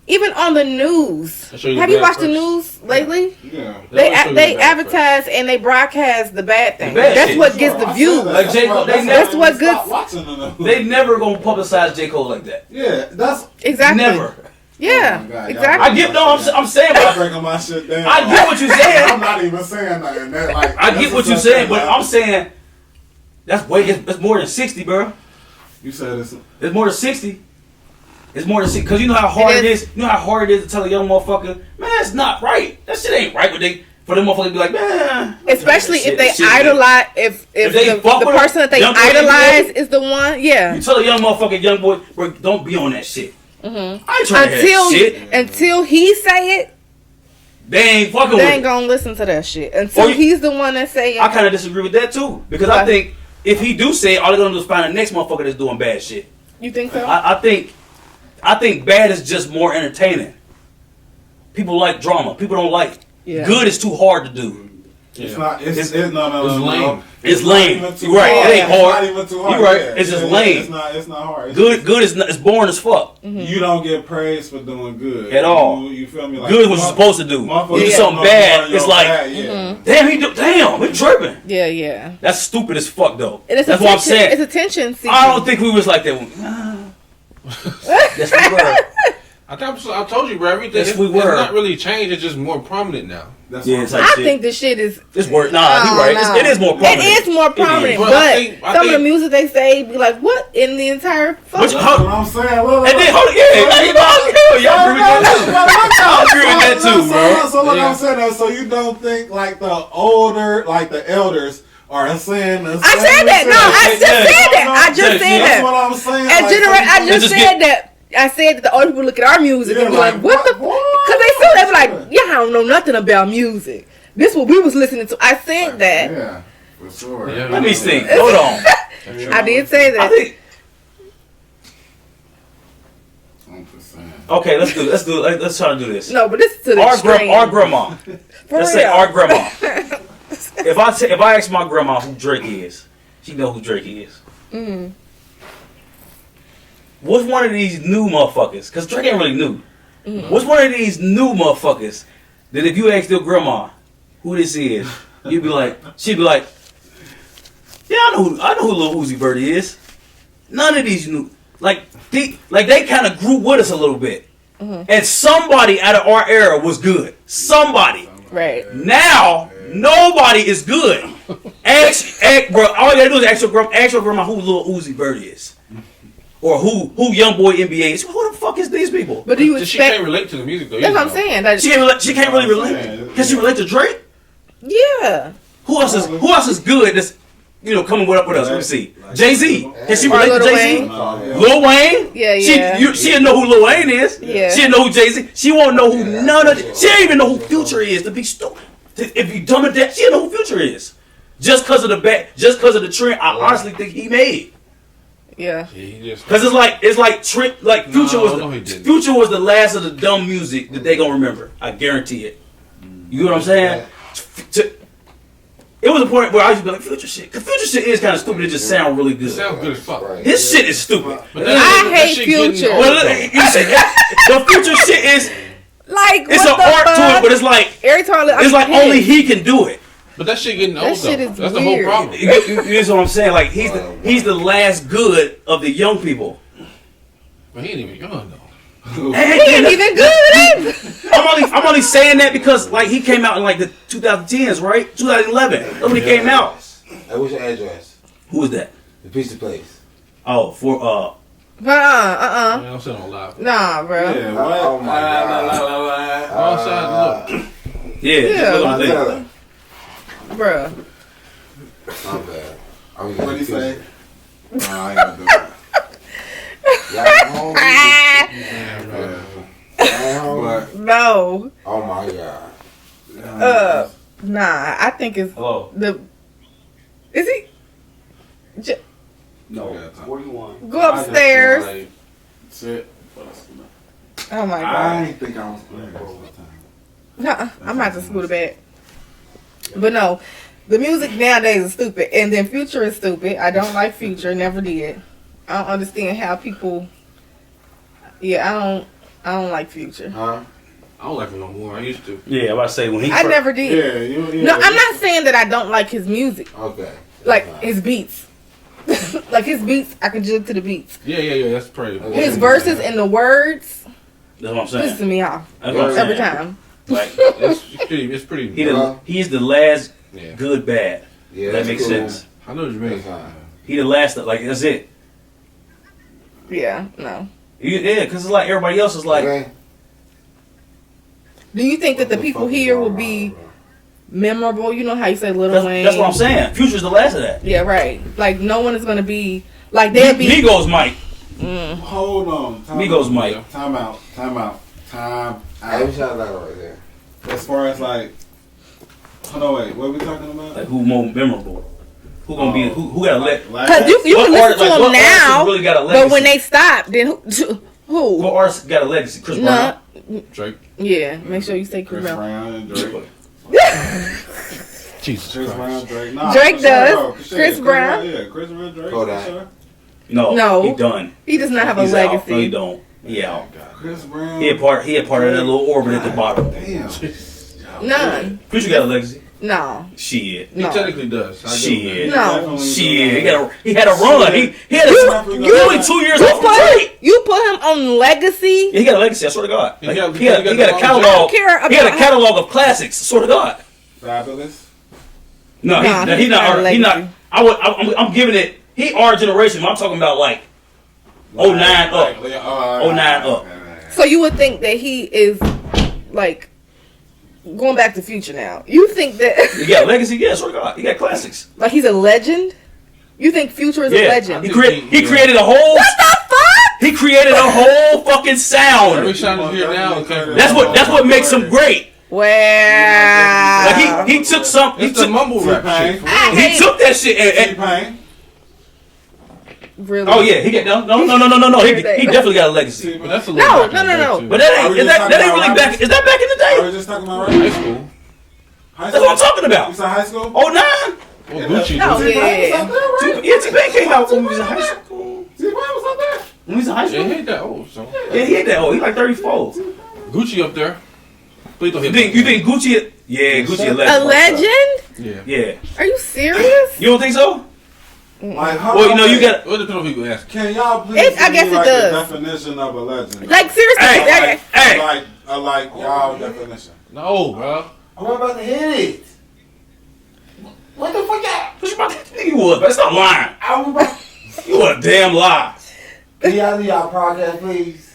even on the news. They show you Have the you bad watched the first. news lately? Yeah. They always show you they the bad advertise and they broadcast the bad thing. bad That's shit. what gets the I views. said that. Like J. Cole, That's what good- Watching them. They never gonna publicize J. Cole like that. Yeah, that's Never. Exactly. Yeah, Oh my God, exactly. I get no. I'm saying, I'm but breaking my shit down. I get what you're saying. I'm not even saying nothing. That, like, I that's get what the you're stuff saying, but that- I'm saying that's way. It's more than 60, bro. You said it's. It's more than 60. It's more than 60. Because you know how hard it is. You know how hard it is to tell a young motherfucker, man, that's not right. That shit ain't right. But for them motherfuckers to be like, man. Especially if they that shit idolize, if they the fuck with person that they young boy idolize NBA, is the one, yeah. You tell a young motherfucker, young boy, bro, don't be on that shit. Mm-hmm. I ain't trying to hear that shit. Until he say it, They ain't fucking they with ain't it. gonna listen to that shit. Until Or you- he's the one that say it. I kind of disagree with that too. Because Why? I think if he do say it, all they're going to do is find the next motherfucker that's doing bad shit. You think so? I think bad is just more entertaining. People like drama. People don't like Yeah. good is too hard to do. It's not. It's no. It's lame. It's not lame. even too You're right. hard. It ain't It's hard. not even too hard. You're right. Yeah. It's just Yeah, lame. It's not hard. It's Good is it's boring as fuck You don't get praised for doing good at all. You feel me? Like, Good was supposed to do. motherfuckers You do Yeah. something know bad. you're It's like bad, yeah. damn, we tripping. Yeah, yeah. That's stupid as fuck though. And it's That's what I'm attention- saying. It's attention seeking. I don't think we was like that. Yes, we were. I told you, bro. Everything. Yes, it's, we were. It's not really changed. It's just more prominent now. That's Yeah, what it's I'm like I shit. think the shit is. It's worth. Nah, I you don't right. know. It is more prominent. It is more prominent, But but I some of the think- music they say be like, what in the entire But fucking. how- what I'm saying. Look, And then hold on, y'all agree with that too. I agree with that too, bro. So look, Yeah. I'm saying though, so you don't think like the older, like the elders are saying the I said that. No, I just Yeah. said that. I just Yeah, said That's that. what I'm saying. And like, I They just just said that. I said that the older people look at our music Yeah, and be like, like, what the? what? Because they said they be like, yeah, I don't know nothing about music. This what we was listening to. I said that. Yeah, for sure. Yeah. Let me think. Hold on. I did say I that. think. 100%. Okay, let's do. Let's try to do this. No, but this is to the Our extreme. grandma. For Let's say real. our grandma. If I ask my grandma who Drake is, she know who Drake is. Mm. What's one of these new motherfuckers? Because Drake ain't really new. Mm. What's one of these new motherfuckers that if you ask your grandma who this is, she'd be like, yeah, I know who Lil Uzi Vert is. None of these new, they kind of grew with us a little bit. Mhm. And somebody out of our era was good. Somebody. Right. Now, nobody is good. Bro, all you gotta do is ask your grandma who Lil Uzi Vert is. Or who Youngboy NBA is. Who the fuck is these people? But do you She can't expect? relate to the music though. That's what I'm either, saying. That, She can't really relate. Can she relate to Drake? yeah. Who else is good that's coming up with us? Let me see. Jay-Z. Can she Or relate to Lil Jay-Z? Wayne. Lil Wayne? Yeah, yeah. She didn't know who Lil Wayne is. Yeah. She didn't know who Jay-Z. She won't know who none of She didn't even know who Future is. To be stupid. If you dumb it down, she didn't know who Future is. Just because of the trend, I honestly think he made. Yeah. Yeah, he just. Cause it's like Future No, he didn't. Future was the last of the dumb music that they gonna remember. I guarantee it. You know what I'm saying? It was a point where I used to be like Future shit. Cause Future shit is kind of stupid. It just sound really It good. sounds good as fuck. Right. His shit is stupid. But I that hate shit getting Future. old, Well, though. you said the Future shit is Like it's what an the art fuck? to it, but it's like Every time I it's like pissed. only he can do it. But that shit getting That old shit though. is That's the weird. whole problem. You know what I'm saying? Like he's the last good of the young people. But he ain't even young though. He ain't even good. I'm only saying that because like he came out in like the 2010s, right? 2011. That's when he came out. Hey, what's your address? Who was that? The pizza place. Oh, for Man, I'm sitting on live. Nah, bro. Yeah, what? Oh my God. Go outside and look. yeah, Yeah. just look My on the thing. teller. Bruh. My bad. What'd he say? Nah, I ain't gonna do that. Y'all hungry? Ah, Yeah, bro. Y'all hungry? But no. Oh my God. Nah. I think it's Hello. the. Is he? No. Yeah, 41. Go upstairs. like, shit. Oh my I god. ain't think I was playing all the time. Nuh-uh. I'm about to school to bed. But no, the music nowadays is stupid, and then Future is stupid. I don't like Future. Never did. I don't understand how people. Yeah, I don't like Future. Huh? I don't like him no more. I used to. Yeah, I was about to say when he I never did. Yeah, you. No, I'm not saying that I don't like his music, Okay. like his beats. Like his beats, I can jump to the beats. Yeah. That's pretty. His verses and the words, That's what I'm saying. Pissing me off That's what I'm every saying. time. Like It's pretty. he's the last Yeah. good bad. Yeah, That that's makes cool. sense. I know what you mean. That's fine. He the last. Like that's it. Yeah, no. Yeah, because it's like everybody else is like. Okay? Do you think that the What people fuck is here will going be on, bro? memorable? You know how you say Lil Wayne. That's what I'm saying. Future's the last of that. Yeah, right. Like no one is gonna be like they'll be. Migos might. Hold on. Migos might. Time out. Hey, we shot that right there. As far as like, hold on, wait. What are we talking about? Like who more memorable? Who gonna be? Who got a let? Cause you What can listen artist- to like, them what artist now, really got a legacy? but when they stop, then who? What artist got a legacy? Chris No. Brown. Drake. Yeah, make sure you say Chris Chris Brown. Brown and Drake. Jesus Chris Christ. Brown, Drake. Nah, Drake for sure, does. bro. For sure. Chris Brown. Yeah, Chris Brown, Drake. Kodak. For sure. No, No. he done. He does not have a He's out. legacy. No, he don't. He out. Chris Brown. He a part of that little orbit at the bottom. Damn. None. Future got a legacy. No. Shit. He No. technically does. I give him Shit. that. No. Definitely Shit. do He had a run. He had only 2 years off from Drake. You put him on legacy. Yeah, he got a legacy. I swear to God. He Like, got- he had he a got the catalog. I don't care He had a about- catalog of classics. I swear to God. Fabulous. No, Nah, he's he's not not. a He not. legacy. I'm giving it. He our generation. But I'm talking about like 09 up. 09 up. So you would think that he is like going back to Future now. You think He that got a legacy. Yeah, I swear to God. He got classics. like he's a legend? You think Future is a Yeah. legend? He Yeah. created a whole. What the fuck? He created a whole fucking Every sound. shot is here now. Okay. That's what makes him great. Wow. Like he took some. He It's the took. mumble rap T-Pain. shit. for I real. He hate took that shit. T-Pain. really. Oh yeah, he got no. He definitely got a legacy. But that's a little No, back in no, the no, day, no. too. But that Are ain't. we Is just that talking ain't really about back? Is that back in the Are day? we just talking about high right? school. High That's what I'm talking You about. said high school? Oh 09. Well, Gucci. No, was- yeah. Yeah, T-Pain came out when he was in high school. T-Pain was up there. When he was in high Yeah, school. he ain't that old. So Yeah, he ain't that old. He like 34. Gucci up there. Please don't You hit think Gucci? Yeah, Gucci a A legend. legend? Yeah. Yeah. Are you serious? You don't think so? Like, how Well, you know, you got. Well, it depends on who you ask. Can y'all please I give guess me it like does. a definition of a legend? Like seriously? Hey, hey. like y'all definition. No, bro. I'm about to hit it. What the fuck y'all? What you about to think you was? But stop lying. I'm about You a damn lie. Can y'all do y'all podcast, please?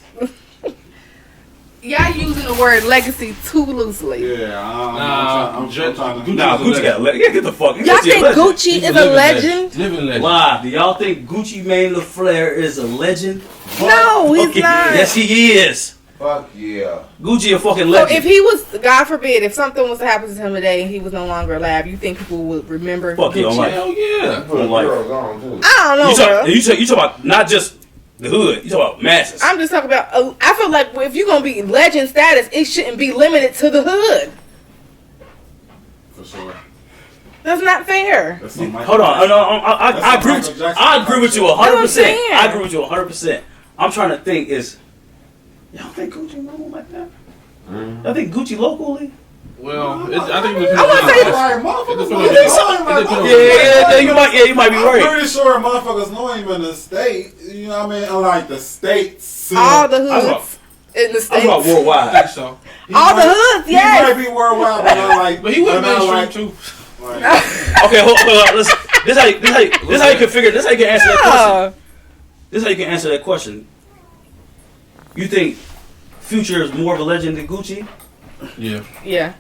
Y'all using the word legacy too loosely. Yeah, Nah, I'm trying to. Nah, Gucci got a legend. Yeah, get the fuck. Y'all Gucci a think legend. Gucci He's is a living legend? Living legend. Live. Do y'all think Gucci Mane LaFleur is a legend? No, he's Okay, not. yes, he is. Fuck yeah. Gucci a fucking So legend. if he was, God forbid, if something was to happen to him today and he was no longer alive, you think people would remember Fuck you, Gucci? I'm like- Hell yeah. Put a Like- girl on too. I don't know, bro. you talk about not just the hood. You talk about masses. I'm just talking about. I feel like if you're gonna be legend status, it shouldn't be limited to the hood. For sure. That's not fair. That's some Hold on. No, I That's agree. Michael Jackson I agree with you That's what I'm 100%. saying. I agree with you 100%. I'm trying to think is. Y'all think Gucci local like that? Y'all think Gucci locally? Well, I think it depends I wanna on say- the- Like, It motherfuckers depends know on him. the- Like, it depends on the- Yeah, you might be I'm right. pretty sure motherfuckers know him in the state. You know what I mean? Like the states. All the I'm hoods in the I'm talking about states. I worldwide. think so. He All the might- hoods, He yes. might be worldwide, but not like. But he was but not mainstream like- too. like- Okay, hold on. This how you can figure. This how you can answer that question. Yeah. This how you can answer that question. You think Future is more of a legend than Gucci? Yeah. Yeah.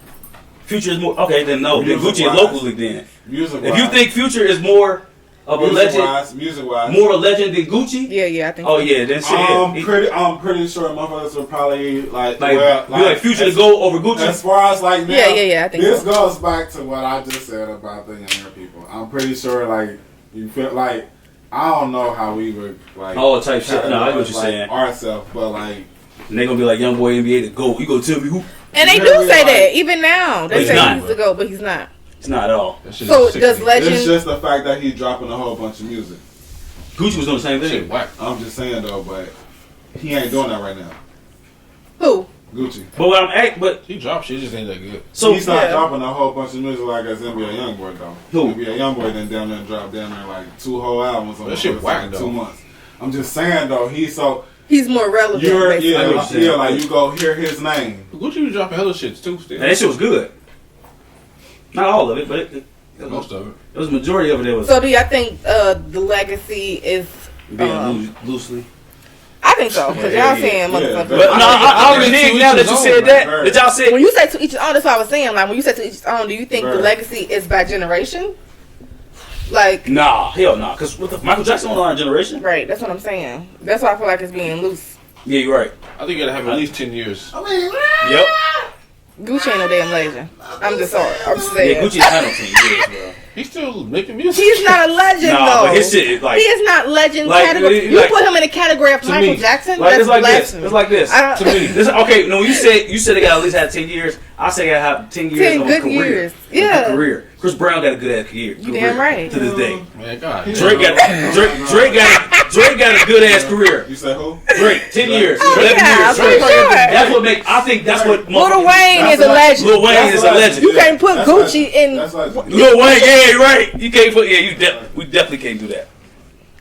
Future is more okay. Then no. Then Gucci is Music-wise. locally. Then Music if you think Future is more of a legend, music wise, more a legend than Gucci. Yeah, I think. Oh yeah, then shit. I'm pretty sure motherfuckers will probably like Like Future to go over Gucci. As far as like now, Yeah, I think this so. goes back to what I just said about the younger people. I'm pretty sure like you feel like I don't know how we would like Oh, type shit. No, I get what you're saying. ourselves, but like And they gonna be like young boy NBA to go. You go tell me who? And they do Really, say like- that even now. They He's say not. he needs to go, but he's not. It's not at all. That shit So is does sickening. legend? it's just the fact that he's dropping a whole bunch of music. Gucci was doing the same That shit thing. whack. I'm just saying though, but he ain't doing that right now. Who? Gucci. But what I'm but He dropped shit, it just ain't that good. so he's not yeah. dropping a whole bunch of music like as NBA Youngboy though. Who? NBA Youngboy then down there and dropped down there like 2 whole albums on That shit the whack, like though. 2 months. I'm just saying though, he's so He's more relevant. basically. Like you go hear his name. Gucci was dropping hella shits too. Still, And that shit was good. Not all of it, but most of it. it was majority of it. That was So do y'all think the legacy is? being loosely. I think so because y'all saying motherfucker. But no, I already dig now that you said that. Did y'all say? When you say to each his own, that's what I was saying. Like when you say to each his own, do you think the Right. legacy is by generation? Like, Nah, hell nah. Because Michael Jackson was on our generation. right? That's what I'm saying. That's why I feel like it's being loose. Yeah, you're right. I think you gotta have at least 10 years. I mean, Yep. Gucci ain't no damn legend. I'm just sorry. I'm just Yeah, saying. Gucci's had no 10 years, bro. He's still making music. He's not a legend Nah, though. but his shit is like. He is not legend Like, category. it- You like- put him in a category of To Michael me, Jackson. like, That's it's like this. blasphemy. It's like this. I don't- To me, this, okay. No, you said they got at least had 10 years. I say I have 10 years 10 of good a career. years. Of Yeah. a career. Chris Brown got a good ass career. You damn right. To this day. Man, God. Drake got a good ass career. You said who? Drake, 10 years. Oh, 11 yeah, years. for Drake. sure. That's what make. I think that's what. Lil Wayne is a legend. Lil Wayne is a legend. You can't put That's Gucci like- in. That's like Lil Wayne, yeah, you're right. You can't put. Yeah, we definitely can't do that.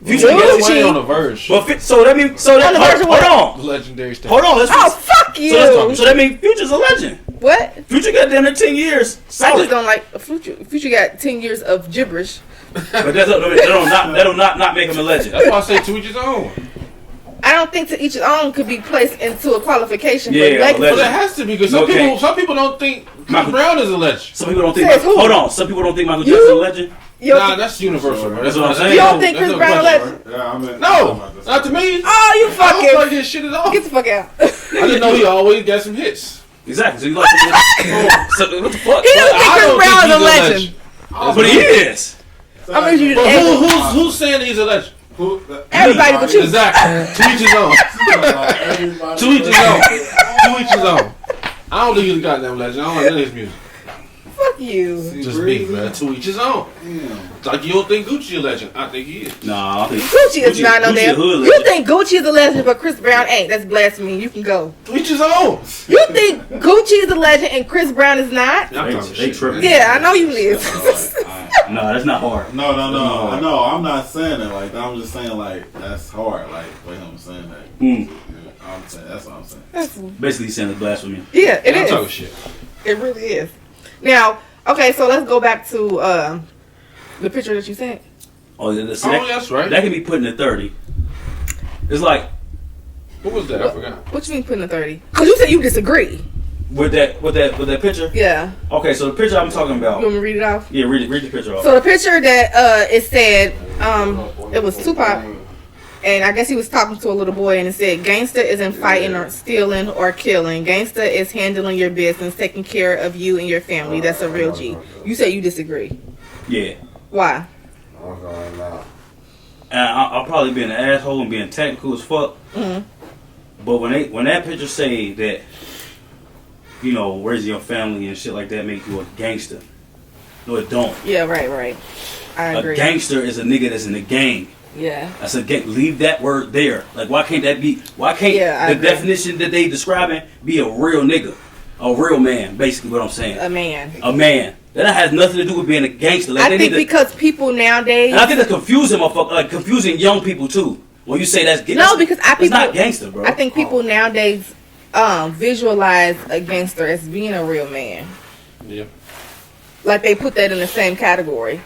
Future Gucci. got Wayne on the verge. But so that means On the verge of what? hold on. Legendary stuff. Hold on. Let's Oh fuck you! so that means Future's a legend. What? Future got down there 10 years. I just Solid. don't like Future. Future got 10 years of gibberish. But that'll not make him a legend. That's why I say to each his own. I don't think to each his own could be placed into a qualification Yeah, for legacy. But it has to be because Okay. some people don't think Chris Michael- Brown is a legend. Some people don't think. Says who? Hold on. Some people don't think Michael You? Jackson's a legend. You don't Nah, think- that's universal, bro. That's what I'm saying. You don't think That's Chris no Brown a question. legend? Yeah, I mean, No, not to me. Oh, you I don't fucking like his shit at all. get the fuck out. I didn't know he always got some hits. Exactly. So you like so, what the fuck? He don't think I Chris don't Brown think is a he's a legend. But he is. I'm gonna use you to But answer. who's saying he's a legend? Everybody but you. Exactly. To each his own. To each his own. To each his own. I don't think he's a goddamn legend. I don't like none of his music. Fuck you. Just me, man. To each his own. It's like you don't think Gucci a legend. I think he is. Nah, I think Gucci is not no Gucci damn. a hood You legend. think Gucci is a legend, but Chris Brown ain't? That's blasphemy. You can go. To each his own. You think Gucci is a legend and Chris Brown is not? I'm talking They shit, tripping. man. Yeah, I know you is. No, that's not hard. No, No. no. I'm not saying it like that. I'm just saying like that's hard. Like the way I'm saying that. Mm. I'm saying that's what I'm saying. That's, Basically saying it's blasphemy. yeah, it I'm is. talking shit. It really is. Now, okay, so let's go back to the picture that you sent. Oh, yeah, Oh, that's right. that can be put in the 30. It's like What was that? I forgot. What you mean putting a 30? Because you said you disagree. with that picture. Yeah. Okay, so the picture I'm talking You about. want me to read it off? Yeah, read the picture off. So the picture that it said, it was Tupac, and I guess he was talking to a little boy, and it said, "Gangsta isn't fighting or stealing or killing. Gangsta is handling your business, taking care of you and your family. That's a real G." You say you disagree. Yeah. Why? And I'll probably be an asshole and being technical as fuck. Mhm. But when that picture say that, you know, raising your family and shit like that make you a gangster. No, it don't. Yeah, right. I agree. A gangster is a nigga that's in the gang. Yeah. That's a gang. Leave that word there. Like, why can't that be? Why can't Yeah, I the agree. definition that they describing be a real nigga, a real man? Basically, what I'm saying. A man. A man. That has nothing to do with being a gangster. Like, I they think need to, because people nowadays. and I think that's confusing, motherfucker. Like confusing young people too. When you say that's No, because it's not gangster, bro. I think people nowadays visualize a gangster as being a real man. Yeah. Like they put that in the same category.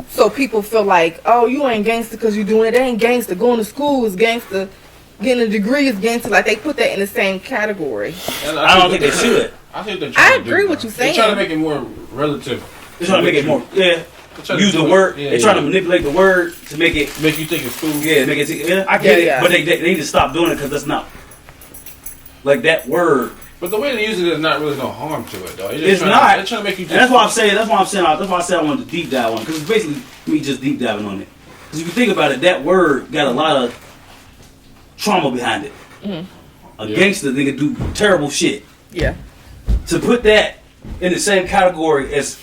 So people feel like, oh, you ain't gangster because you doing it. They ain't gangster. Going to school is gangster. Getting a degree is gangster. Like they put that in the same category. And I don't think they should. I think they're I trying to agree do with that. you They're saying. trying to make it more relative. They're trying to make it more. Yeah. They're trying to Use do the it- word. yeah, They're trying to yeah. manipulate the word to make it. Make you think it's cool. Yeah, make it. Yeah, I get Yeah. it. But they need to stop doing it because that's not. Like that word. But the way they use it is not really no harm to it, though. It's trying not. They're trying to make you. And that's why I'm saying. That's why I said I wanted to deep dive on it because it's basically me just deep diving on it. Because if you think about it, that word got a lot of trauma behind it. A Yeah. gangster nigga do terrible shit. Yeah. To put that in the same category as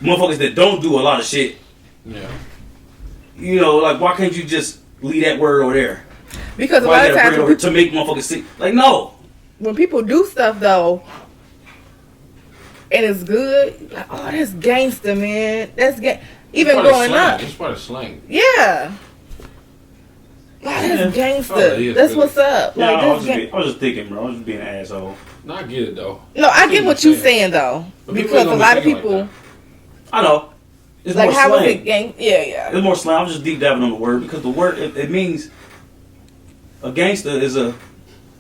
motherfuckers that don't do a lot of shit, Yeah. you know, like why can't you just leave that word over there? Because a Why lot you of gotta times bring it over to make motherfuckers see? Like no. when people do stuff though, and it's good, like, oh, that's gangster, man. That's Even It's part of growing slang. up. It's part of slang. Yeah. That's gangster. Oh, it is, That's really. what's up. Yeah, Like, I was, that's I was just thinking, bro. I was just being an asshole. No, I get it though. no, I get see what what you're you're saying though, But people because ain't a gonna lot be of thinking people like I know. It's like more how was slang. it gang? Yeah. It's more slang. I'm just deep diving on the word because the word it means a gangster is a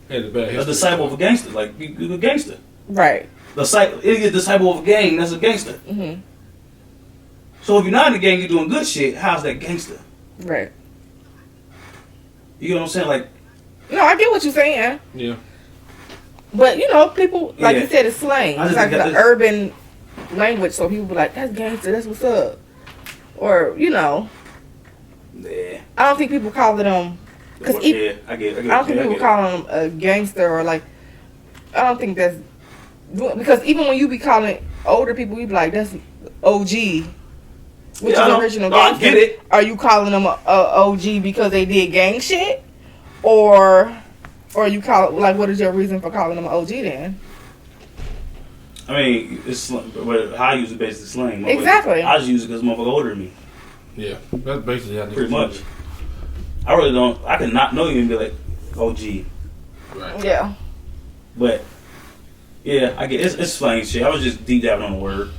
Had the bad a history. disciple of a gangster. Like you a gangster. Right. Idiot disciple of a gang. That's a gangster. Mhm. So if you're not in the gang, you're doing good shit. How's that gangster? Right. You know what I'm saying? Like No, I get what you're saying, Yeah. but you know, people like Yeah. you said, it's slang. I It's just like got the this- urban language, so people be like, "That's gangster. That's what's up," or you know, yeah. I don't think people call it Cause Yeah, I get. I don't think people call him a gangster or like. I don't think that's because even when you be calling older people, you be like, "That's OG," which Yeah, I is know. original No, I gangster. get it. Are you calling them a OG because they did gang shit, or you call it like what is your reason for calling them an OG then? I mean, it's slang, but how I use it basically slang. Exactly. I just use it because motherfucker older than me. Yeah. That's basically how niggas Pretty much. use it. I really don't. I could not know you and be like OG, Right. Yeah. but yeah, I get it's slang shit. I was just deep diving on the word.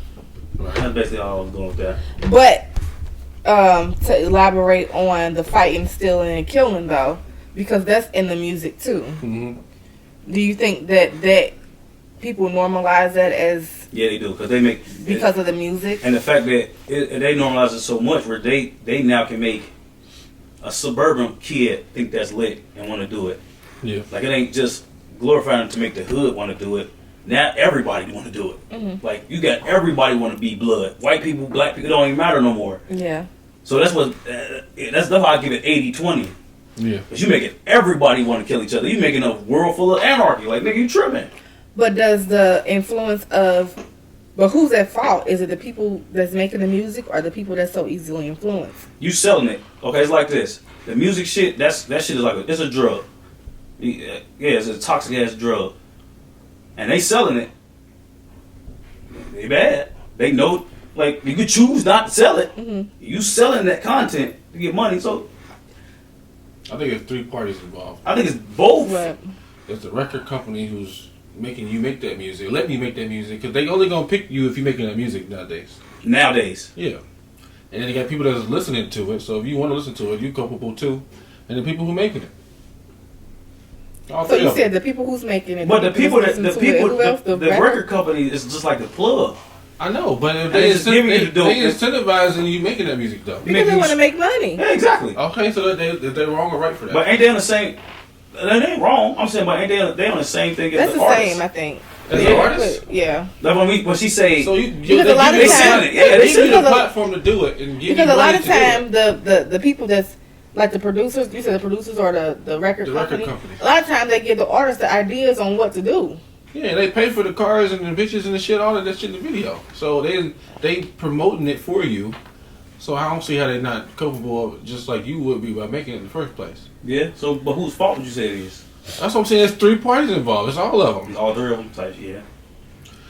Right. That's basically all I was doing with that. But to elaborate on the fighting, stealing, and killing though, because that's in the music too. Mm-hmm. Do you think that people normalize that as Yeah, they do because they make because of the music? and the fact that they normalize it so much where they now can make a suburban kid think that's lit and want to do it. Yeah. Like it ain't just glorifying to make the hood want to do it. Now everybody want to do it. Mhm. Like you got everybody want to be blood. White people, black people, it don't even matter no more. Yeah. So that's what that's why I give it 80-20. Yeah. Cause you making everybody want to kill each other. You making a world full of anarchy. Like nigga, you tripping. But does the influence of, but who's at fault? Is it the people that's making the music or the people that's so easily influenced? You selling it. Okay, it's like this. The music shit, that shit is like it's a drug. Yeah, it's a toxic ass drug. And they selling it. They bad. They know, like, you could choose not to sell it. Mhm. You selling that content to get money. So I think it's three parties involved. I think it's both. But It's the record company who's making you make that music, letting you make that music, because they only gonna pick you if you're making that music nowadays. Nowadays. Yeah. And then you got people that's listening to it. So if you want to listen to it, you're culpable too. And the people who making it. All so three you of them. said the people who's making it, But the people that's that listening to it, who else? the rapper? record company is just like the plug. I know, but if They they, just giving you the dope. they incentivizing you making that music though. because they want to make money. Yeah, exactly. Okay, so they're wrong or right for that. But ain't they on the same? That ain't wrong. I'm saying, but ain't they on the same thing as That's the the artist? same, I think. As Yeah. an artist? But, yeah. Like when she say, So Because a lot of they times- selling it. Yeah, they give you selling the it. because a- platform to do it and give Because you a lot money of to do it. time, the people that's like the producers, you said the producers or the record The record company. company. A lot of times they give the artists the ideas on what to do. Yeah, they pay for the cars and the bitches and the shit, all of that shit in the video. So they promoting it for you. So I don't see how they're not capable of it, just like you would be by making it in the first place. Yeah. So, but whose fault would you say it is? That's what I'm saying. There's three parties involved. It's all of them. All three of them type. Yeah.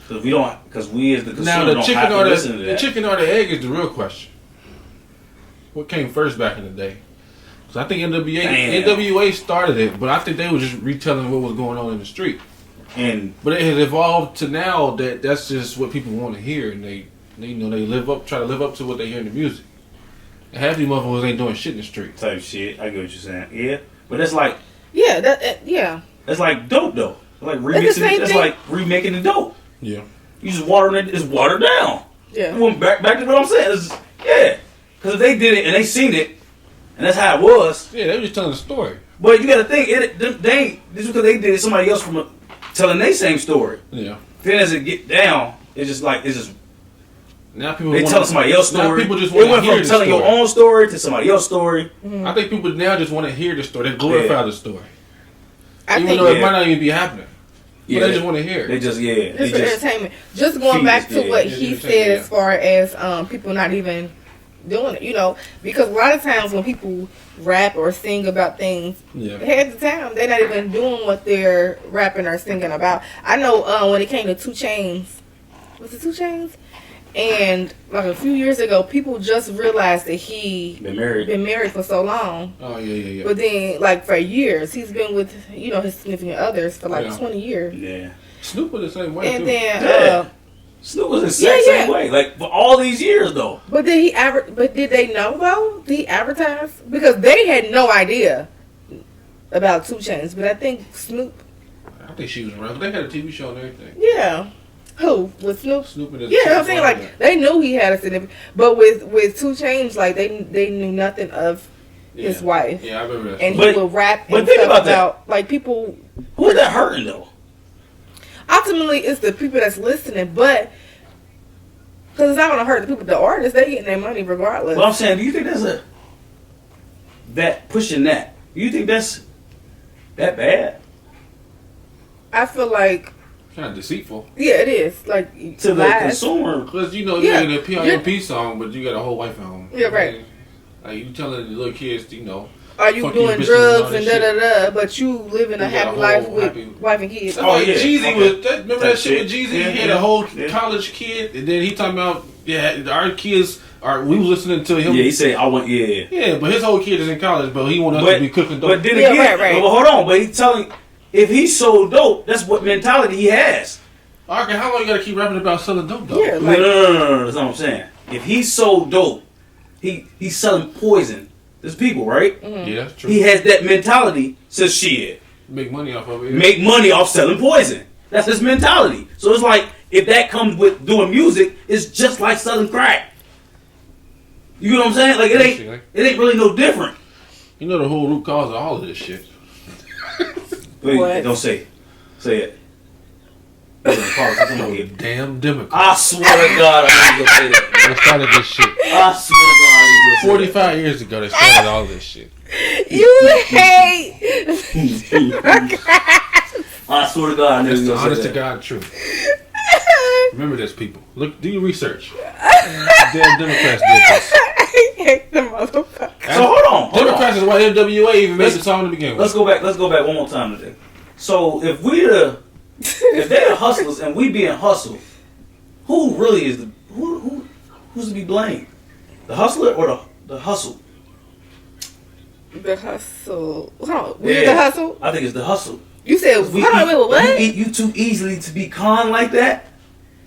Because we as the consumer Now the don't have chicken to or listen to the that. chicken or the egg is the real question. What came first back in the day? So I think NWA started it, but I think they were just retelling what was going on in the street. And But it has evolved to now that that's just what people want to hear, and they try to live up to what they hear in the music. And half these motherfuckers ain't doing shit in the street. type shit. I get what you're saying. Yeah. But that's like Yeah, yeah. that's like dope though. Like the remixing. same That's thing. like remaking the dope. Yeah. You just watering it. It's watered down. Yeah. Well, back to what I'm saying. Yeah. Because if they did it and they seen it, and that's how it was. Yeah, they were just telling the story. But you got to think, they ain't this is because they did it. Somebody else from telling their same story. Yeah. Then as it get down, it's just Now people they wanna- tell somebody else's now story. people just It want to went hear from the telling story. your own story to somebody else's story. I think people now just want to hear the story. They glorify Yeah. the story, I even think though it Yeah. might not even be happening. Yeah, But they just want to hear They it. just they it's for just entertainment. Just going feed back us, to yeah. what It's he entertainment, said yeah. as far as people not even doing it, because a lot of times when people rap or sing about things, Yeah. half the time they're not even doing what they're rapping or singing about. I know when it came to 2 Chainz, was it 2 Chainz? And like a few years ago, people just realized that he Been married. been married for so long. Oh yeah. But then, like for years, he's been with his significant others for like Yeah. 20 years. Yeah. Snoop was the same way And too. then, Yeah. Snoop was the exact Yeah, same yeah. way. Like for all these years though. but did But did they know though? Did he advertise? Because they had no idea about 2 Chainz. But I think Snoop. I think she was around. They had a TV show and everything. Yeah. Who with Snoop? Snoop and his Yeah, I'm saying like they knew he had a significant. But with 2 Chainz, like they knew nothing of his wife. Yeah, I remember that. And But- he would rap but and think stuff about that. about like people. Who is that hurting though? Ultimately, it's the people that's listening, but because it's not gonna hurt the people, the artists. They getting their money regardless. Well, I'm saying, do you think that pushing that? Do you think that's that bad I feel like kind of deceitful. yeah, it is like to the lies. consumer? Because you know, Yeah. you're in a PIMP song, but you got a whole wife at home. Yeah, right. Like you telling the little kids, you know, Are you fuck you, doing bitches, drugs and and all da that da da? But you living a You got a happy whole life with happy- wife and kids. that's Oh, like yeah. Jeezy Okay. was. Remember that That shit with shit. Jeezy? Yeah, He had yeah. a whole Yeah. college kid, and then he talking about our kids are. We was listening to him. Yeah, he said I want. Yeah. Yeah, but his whole kid is in college, but he want us But- to be cooking dope. But then Yeah, again, right. well, hold on. But he's telling, if he's so dope, that's what mentality he has. Okay, how long you gotta keep rapping about selling dope though? Yeah, No, like no. That's what I'm saying. If he's so dope, he's selling poison. There's people, right? Yeah, that's true. He has that mentality. Says shit, Make money off of it. make money off selling poison. That's his mentality. So it's like if that comes with doing music, it's just like selling crack. You know what I'm saying? Like it ain't really no different. You know the whole root cause of all of this shit. Wait, What? don't say it. I Damn Democrats. swear to God, I need to go say that. They started this shit. I swear to God, I need to go say 45 years ago, they started all this shit. you hate. I swear to God, I need It's to the go honest say to that. God truth. Remember this, people. Look, do your research. Damn Democrats did this. I hate the motherfucker. So hold on. Democrats is why NWA even made the song to begin Let's with. go back one more time today. So if they're the hustlers and we being hustled, who really is who's to be blamed? The hustler or the hustle? The hustle. Hold on. We Yeah. the hustle. I think it's the hustle. You said hold on. Wait, You what? eat you too easily to be con like that.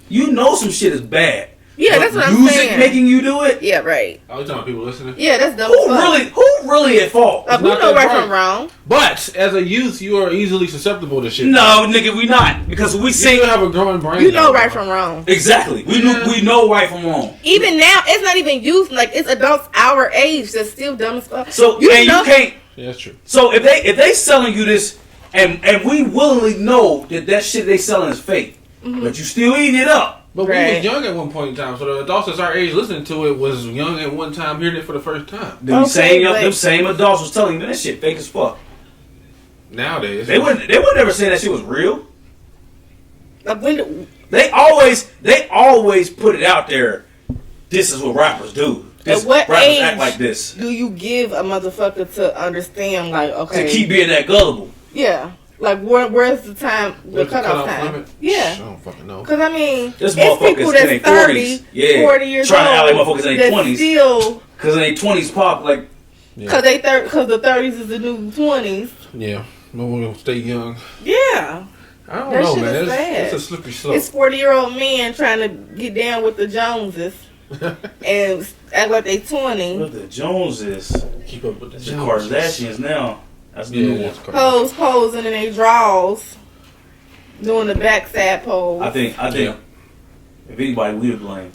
You know some shit is bad. Yeah, But that's what I'm music saying. making you do it. Yeah, right. I was telling people listening. Yeah, that's dumb. Who as fuck. who really at fault? Like, we not know that right bright. from wrong. But as a youth, you are easily susceptible to shit. No, nigga, we not because we You sing still have a growing brain. You know though, right bro. from wrong. exactly. We know right from wrong. Even now, it's not even youth. Like it's adults our age that's still dumb as fuck. So You and know- you can't. Yeah, that's true. So if they selling you this, and we willingly know that shit they selling is fake, but you still eating it up. But we Right. was young at one point in time, so the adults that's our age listening to it was young at one time, hearing it for the first time. Them Okay, but- them same adults was telling you that shit fake as fuck. Nowadays, They would never say that shit was real. Like when They always put it out there. This is what rappers do. This, At what rappers age act like this do you give a motherfucker to understand? Like okay, to keep being that gullible. yeah. Like where's the time? The what's cutoff time? limit? I Yeah. don't fucking know. Because I mean, This it's motherfuckers people in that's their 30, 40s. Yeah. 40 years Trying to act old like motherfuckers in their that 20s. still Cause in their 20s pop like because the 30s is the new 20s. Yeah, no one gonna stay young. Yeah, I don't That know, shit man. is bad. It's a slippery slope. it's 40-year-old men trying to get down with the Joneses and act like they 20. what the Joneses, Keep up with the the Joneses. Kardashians now. That's the Yeah, new one. that's correct. Posing in their drawers, doing the backside pose. I think Yeah. if anybody we to blame.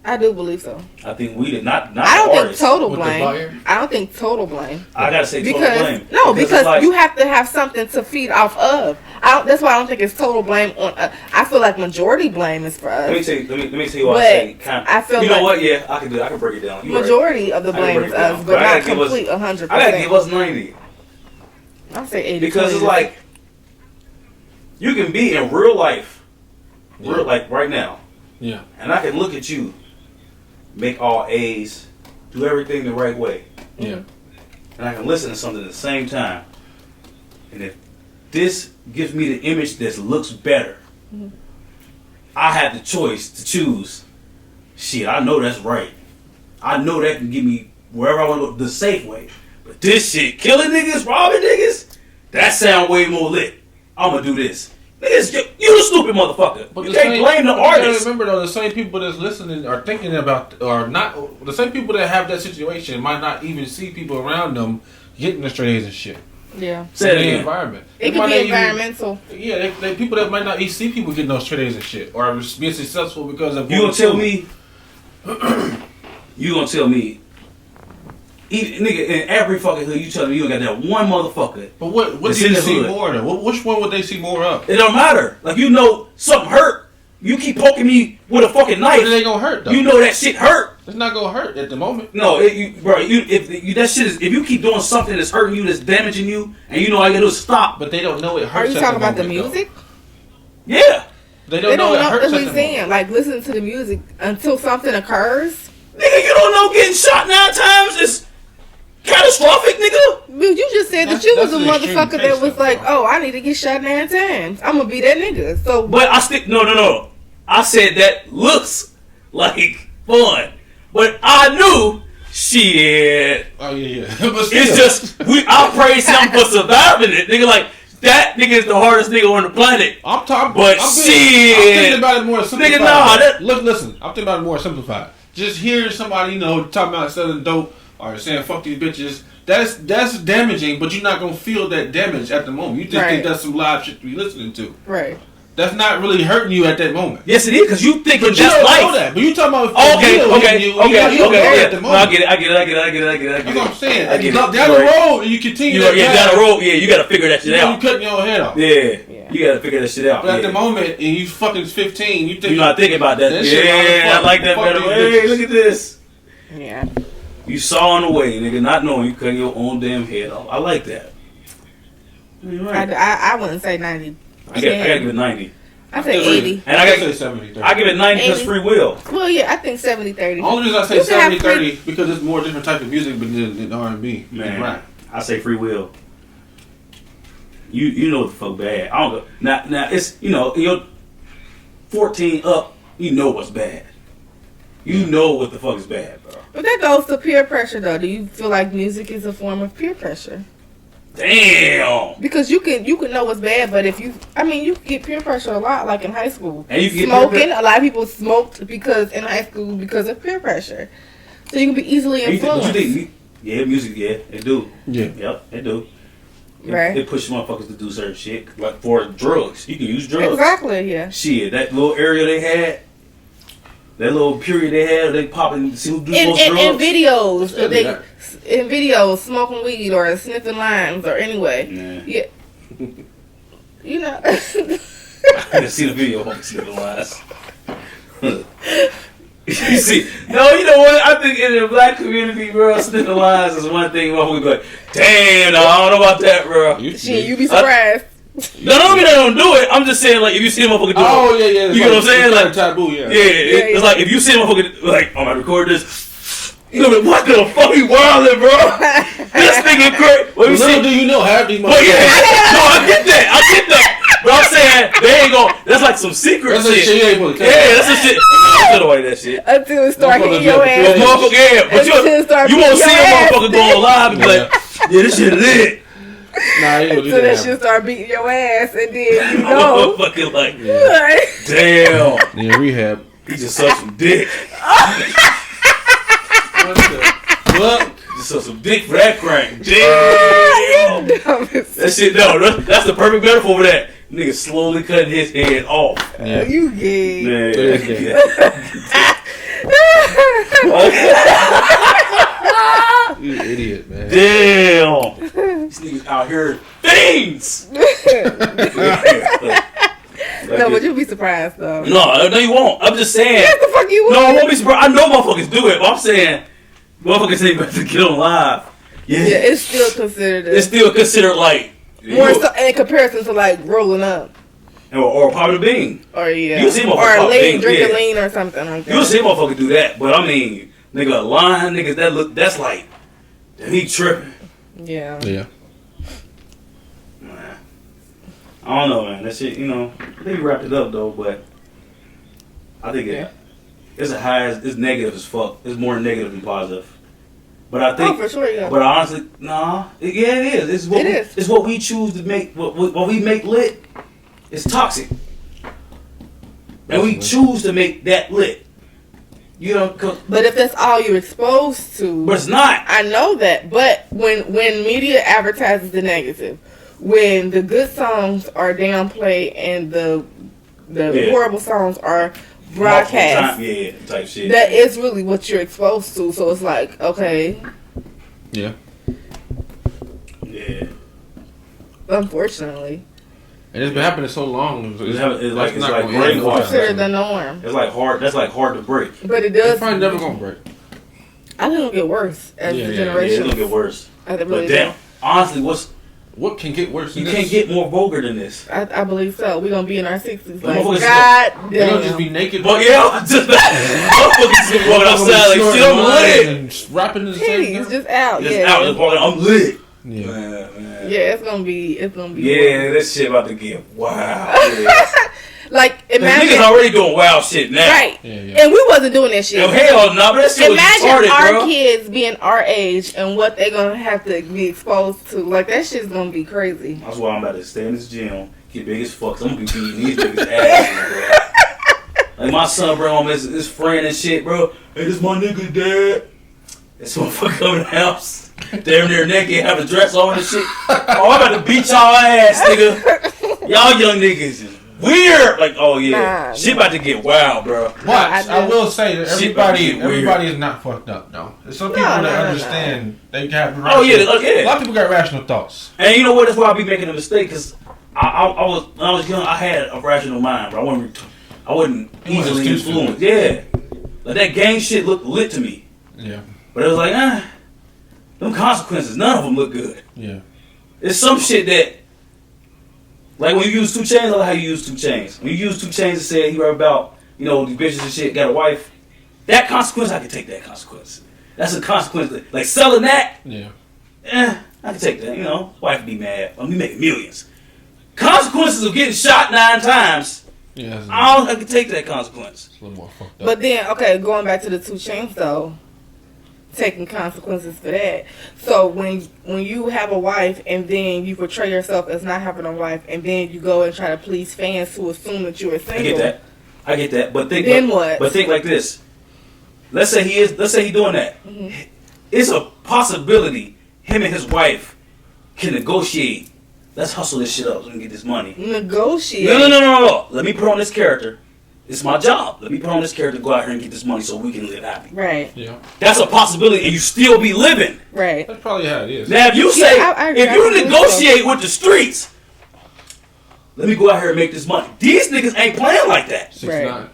I do believe so. I think we did not I don't the think artists. total With the blame. buyer? I don't think total blame. I gotta say total Because blame. because it's like, you have to have something to feed off of. That's why I don't think it's total blame on. I feel like majority blame is for let me us. tell you. Let me tell you what But I say. I feel you know like what? Yeah, I can do. I can break it down. You right. Majority of the I can blame break is it down. us, But but I not gotta give us- complete 100%. I gotta give us 90 I'll say 80. because it's like you can be in real life, real like right now, Yeah. and I can look at you, make all A's, do everything the right way, Yeah. and I can listen to something at the same time. And if this gives me the image that looks better, I have the choice to choose shit, I know that's right. I know that can get me wherever I want to go the safe way. But this shit, killing niggas, robbing niggas, that sound way more lit. I'm gonna do this. Niggas, you the stupid motherfucker. But you can't blame the artist. Remember though, the same people that's listening are thinking about, or not, the same people that have that situation might not even see people around them getting the straight A's and shit. Yeah. Say it In the again. environment. It could be environmental. They people that might not even see people getting those straight A's and shit, or being successful because of. You gonna tell me? You gonna tell me? Even, nigga, in every fucking hood, you tell me you got that one motherfucker. But what It's do in you the see hood. more of? Which one would they see more of? It don't matter. Like, you know something hurt. You keep poking me with a fucking But it knife. ain't gonna hurt though. You know that shit hurt. It's not gonna hurt at the moment. No, that shit is. If you keep doing something that's hurting you, that's damaging you, and you know all you gotta do is stop. But they don't know it Are hurts. you at talking about the moment, though. music? Yeah, They They don't know don't it know hurts. what at he's the saying. moment. Like, listen to the music until something occurs. nigga, you don't know getting shot 9 times is catastrophic, nigga. Dude, you just said that That's- you was that's a an extreme motherfucker case, that was though. like, oh, I need to get shot 9 times. I'm gonna be that nigga. So, But I still no. I said that looks like fun, but I knew shit. Oh yeah. But still. It's just I praise him for surviving it, nigga. Like that nigga is the hardest nigga on the planet. I'm talking. But I'm shit. thinking about it more simplified. Nigga, nah, that- Look, listen. I'm thinking about it more simplified. Just hearing somebody, talking about selling dope or saying fuck these bitches. That's damaging, but you're not gonna feel that damage at the moment. You just Right. think that's some live shit to be listening to. right. That's not really hurting you at that moment. Yes, it is because you thinking But you that's don't life. know that. But you talking about Okay. you don't know at the Yeah. No, I moment. get it. That's what I'm saying. I get it. Down the road, and you continue. You down the road. Yeah, you gotta figure that shit You out. cutting your own head off. Yeah, you gotta figure that shit out. But at Yeah. the moment, and you fucking 15, you think You're not thinking about that. That shit Yeah, I fuck- like that fuck better. these Hey, bitches. look at this. Yeah. You sawing away, nigga, not knowing you cutting your own damn head off. I like that. You're right. I wouldn't say 90. I gotta give it 90. I say 80. And I say gotta 70. I give it 90 because 80. free will. Well, yeah, I think 70-30. Only reason I say You can have 70-30 because it's more different type of music than R&B. Man, Right. I say free will. You know what the fuck bad. I don't go now it's you're 14 up, you know what's bad. You know what the fuck is bad, bro. But that goes to peer pressure, though. Do you feel like music is a form of peer pressure? Damn. Because you can know what's bad, but if you get peer pressure a lot, like in high school. And you can get Smoking, a lot of people smoked because in high school because of peer pressure. So you can be easily And influenced. what you think? Yeah, music, yeah, it do. Yeah. Yep, it do. Right. It pushes motherfuckers to do certain shit. Like for drugs. You can use drugs. Exactly, yeah. Shit, that little area they had, that little period they had, they popping, see who do In most drugs. videos, Still do that. in videos, smoking weed or sniffing limes or anyway. Yeah. Yeah. You know. I didn't see the video. I see the lines. You see, no, you know what? I think in the black community, bro, sniffing lines is one thing. Motherfuckers be like, damn, no, I don't know about that, bro. Shit, you be surprised. No, don't mean I don't do it. I'm just saying, like, if you see a motherfucker do Oh it, yeah, yeah. you know what I'm saying? Like, taboo, yeah. it's yeah. like if you see a motherfucker like, I'm gonna record this. You know what the fuck he wildin', bro? This nigga crazy. What you Little see? do you know, half these But yeah, motherfuckers. no, I get that. But I'm saying they ain't gon' that's like some secret That's the shit. shit you ain't supposed to tell. Yeah, that's some shit. I don't away that shit. Until it start hitting your Motherfuckers But ass. motherfucker, yeah, but Until it start you won't beating see a your ass. motherfucker going live and be like, yeah, this shit lit. Nah, you don't do Until that that. shit start beating your ass, and then you know. Motherfucker like, Right. damn, Yeah, rehab. he just sucked some dick. What? Just sucked some dick for that crank. Damn. That shit, no, that's the perfect metaphor for that. Nigga slowly cutting his head off. Yeah. You gay. Man. You idiot, man. Damn. These niggas out here things. No, but you'll be surprised though. No, you won't. I'm just saying. What the fuck you No, I want? won't be surprised. I know motherfuckers do it, but I'm saying motherfuckers ain't about to get on live. Yeah. Yeah, it's still considered It's still considered like more so in comparison to like rolling up or a popular being. or yeah, You see motherfuckers or pop lean, things, drinking yeah. lean or something like that. You'll see motherfuckers do that, but I mean, nigga, a line niggas that's like he tripping. Yeah. Yeah. Man. I don't know, man. That shit, I think we wrapped it up though, but I think Yeah. it's it's negative as fuck. It's more negative than positive. But I think, for sure, yeah. But honestly, nah, yeah, it is. It's what It's what we choose to make. What we make lit, it's toxic, and we choose to make that lit. You know, but if that's all you're exposed to, but it's not. I know that. But when media advertises the negative, when the good songs are downplayed and the horrible songs are broadcast, type shit. That is really what you're exposed to. So it's like, okay, Yeah. Yeah. Unfortunately, And it's been happening so long. It's like breaking hard. consider the norm. It's like hard. That's like hard to break. But it It's does. probably never gonna break. I think it'll get worse as the Yeah, generation. it'll get worse. I really But damn, honestly, What can get worse than you this? can't get more vulgar than this. I believe so. We're gonna be in our 60s. Like, motherfuckers- God They're gonna just damn. be naked. But yeah, just motherfuckers walking outside like shit. I'm lit. And rapping in the same Titties time. just out. Just Yeah. out just walking. I'm lit. Yeah. Man. Yeah, it's gonna be. Yeah, that shit about to get wild. Yeah. Like Niggas imagine. already doing wild shit now. Right. Yeah, yeah. And we wasn't doing that shit. Yo, hell no, but that shit was Imagine retarded, our bro. kids being our age and what they're gonna have to be exposed to. Like that shit's gonna be crazy. That's why I'm about to stay in this gym, get big as fuck. 'Cause I'm gonna be beating these niggas' ass, bro. Like my son bring home his friend and shit, bro. Hey, this my nigga dad. This motherfucker come in the house, damn near naked, have a dress on and shit. Oh, I'm about to beat y'all ass, nigga. Y'all young niggas is weird. Like, oh yeah, Nah, shit about to get wild, bro. But I will say that Shit about to everybody get weird. is not fucked up, though. There's some people No, that no, no, understand they have Oh rational, yeah, a lot yeah. of people got rational thoughts. And you know what? That's why I be making a mistake. Cause I was when I was young, I had a rational mind, but I wasn't You wasn't easily excused to influenced. Yeah, like that gang shit looked lit to me, Yeah. but it was like, them consequences, none of them look good. Yeah. It's some shit that, like when you use 2 Chainz, I like how you use 2 Chainz. When you use 2 Chainz and say he rap about, you know, these bitches and shit, got a wife, that consequence, I can take that consequence. That's a consequence. Like selling that, Yeah. I can take that, you know. Wife be mad. We making millions. Consequences of getting shot 9 times, Yeah. It's I can take that consequence. a little more fucked up. But then, okay, going back to the 2 Chainz though, taking consequences for that. So when you have a wife and then you portray yourself as not having a wife, and then you go and try to please fans who assume that you are single. I get that. But think Then what? But think like this. Let's say he doing that. Mhm. It's a possibility him and his wife can negotiate. Let's hustle this shit up so we can get this money. Negotiate. No. Let me put on this character. It's my job. Let me put on this character, go out here and get this money so we can live happy. Right. Yeah. That's a possibility, and you still be living. Right. That's probably how it is. Now, if you say, I agree. if you negotiate with the streets, let me go out here and make this money. These niggas ain't playing like that. 6ix9ine.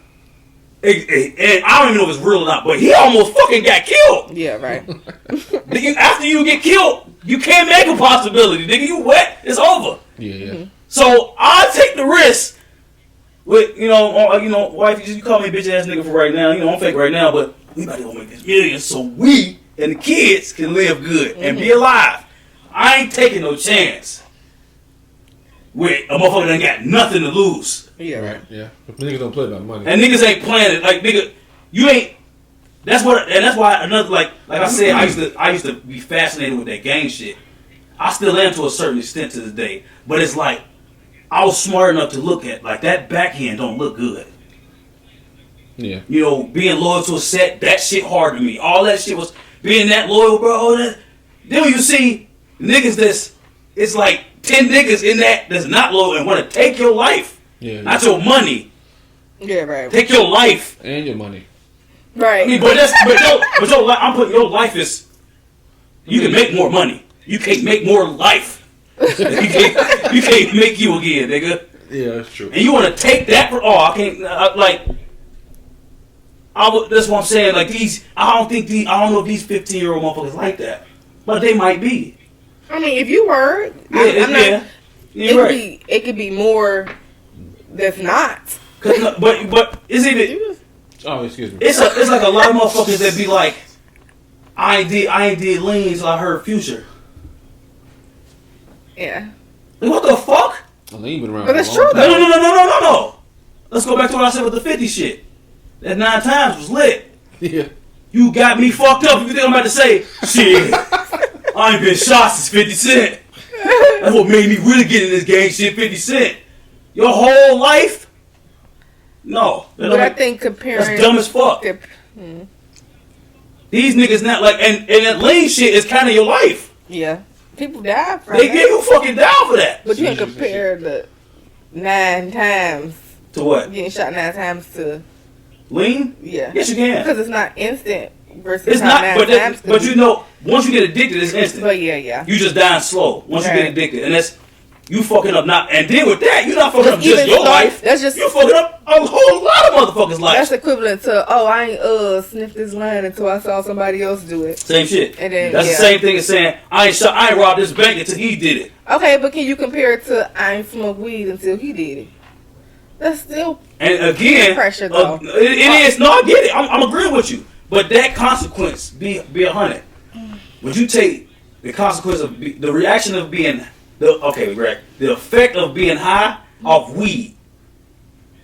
And I don't even know if it's real or not, but he almost fucking got killed. Yeah. Right. Nigga, after you get killed, you can't make a possibility. Nigga, you wet, it's over. Yeah, yeah. Mm-hmm. So I take the risk with, wife, you call me bitch ass nigga for right now. You know, I'm fake right now, but we about to go make this million so we and the kids can live good and be alive. I ain't taking no chance with a motherfucker that ain't got nothing to lose. Yeah. Right. Yeah. But niggas don't play about money. And niggas ain't playing it. Like, nigga, you ain't. That's why another, like I said, I used to be fascinated with that gang shit. I still am to a certain extent to this day. But it's like, I was smart enough to look at, like, that backhand don't look good. Yeah. You know, being loyal to a set, that shit hard to me. All that shit was being that loyal, bro. Then when you see niggas it's like 10 niggas in that's not loyal and want to take your life. Yeah. Not your money. Yeah. Right. Take your life. And your money. Right. I mean, I'm putting your life is, you can make more money. You can't make more life. you can't make you again, nigga. Yeah, that's true. And you want to take that for I can't that's what I'm saying. Like I don't know if these 15-year-old motherfuckers like that, but they might be. I mean, if you were, it could be more. That's not. But is it? Oh, excuse me. It's like a lot of motherfuckers that be like, I ain't did lean until I heard Future. Yeah. Like, what the fuck? Well, they ain't been around But for that's a long true, time. No. Let's go back to what I said with the 50 shit. That 9 times was lit. Yeah. You got me fucked up. You think I'm about to say, shit, I ain't been shot since 50 Cent. That's what made me really get in this gang shit, 50 Cent. Your whole life? No. But I think comparing... That's dumb as fuck. These niggas not like, and that lean shit is kind of your life. Yeah. People die from They it. get you fucking down for that. But you can compare the 9 times, To what? getting shot 9 times to, Lean? yeah. Yes, you can. Because it's not instant versus It's how not, 9 but times could but be. you know, once you get addicted, it's instant. But yeah. You just dying slow once you Right. get addicted, and that's you fucking up not. And then with that, you're not fucking up Just just even your start- life. that's just- you fucking up a whole lot of motherfuckers' lives. That's equivalent to, oh, I ain't sniffed this line until I saw somebody else do it. Same shit. And then, That's yeah. the same thing as saying I ain't robbed this bank until he did it. Okay, but can you compare it to I ain't smoked weed until he did it? That's still And again, pressure, though. it is. No, I get it. I'm agreeing with you. But that consequence be 100. Would you take the consequence of the reaction of being the effect of being high off weed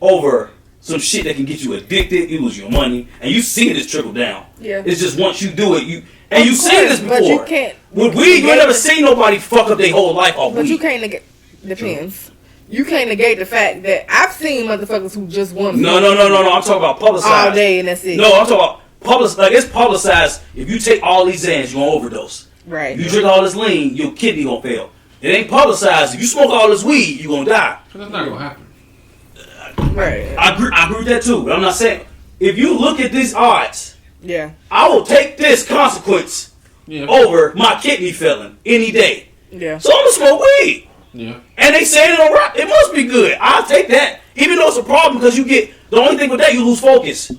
over some shit that can get you addicted, you lose your money, and you see this trickle down. Yeah. It's just once you do it, you've Of seen this course, before. but you can't. With weed, you never seen nobody fuck up their whole life off But weed. you can't negate. Depends. You can't negate the fact that I've seen motherfuckers who just want to No. I'm talking about publicized. all day and that's it. No, I'm talking about it's publicized. If you take all these Xans, you're gonna overdose. Right. If you drink all this lean, your kidney gonna fail. It ain't publicized. If you smoke all this weed, you're gonna die. That's not gonna happen. Right. I agree with that too. But I'm not saying if you look at these odds, Yeah. I will take this consequence Yeah. over my kidney failing any day. Yeah. So I'm gonna smoke weed. Yeah. And they saying it on rock. It must be good. I'll take that. Even though it's a problem because you get the only thing with that you lose focus.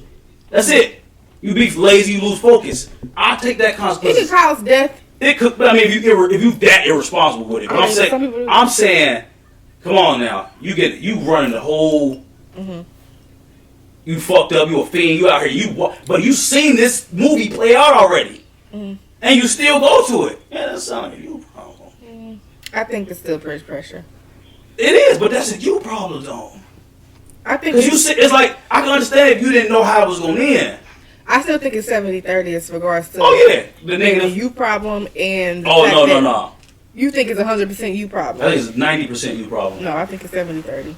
That's it. You be lazy, you lose focus. I'll take that It consequence. can cause death. It could, but I mean, if you that irresponsible with it, but I mean, some people do. I'm saying, come on now, you running the whole, you fucked up, you a fiend, you out here, but you seen this movie play out already, and you still go to it. Yeah, that's something you problem. I think it's still pressure. It is, but that's a you problem though. I think Because it's like I can understand if you didn't know how it was gonna end. I still think it's 70-30 as regards to Oh yeah, the being a nigga. you problem and the Oh fact no. that you think it's 100% you I problem. think it's 90% you problem. No, I think it's 70-30.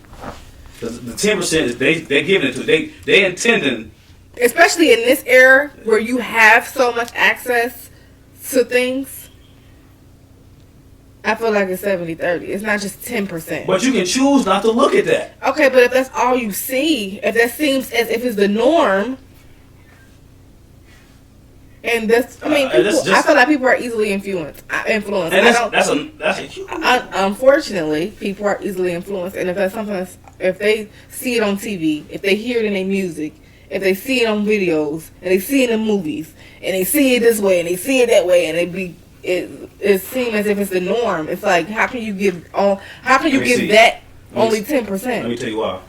Because the 10% is they giving it to they intending. Especially in this era where you have so much access to things, I feel like it's 70-30. It's not just 10%. But you can choose not to look at that. Okay, but if that's all you see, if that seems as if it's the norm, and that's, I mean, that's people, just- I feel like people are easily influenced. And that's a huge. Unfortunately, people are easily influenced, and if that's something if they see it on TV, if they hear it in their music, if they see it on videos, and they see it in movies, and they see it this way, and they see it that way, and it seems as if it's the norm. It's like, how can you give that only 10%? Let me tell you why.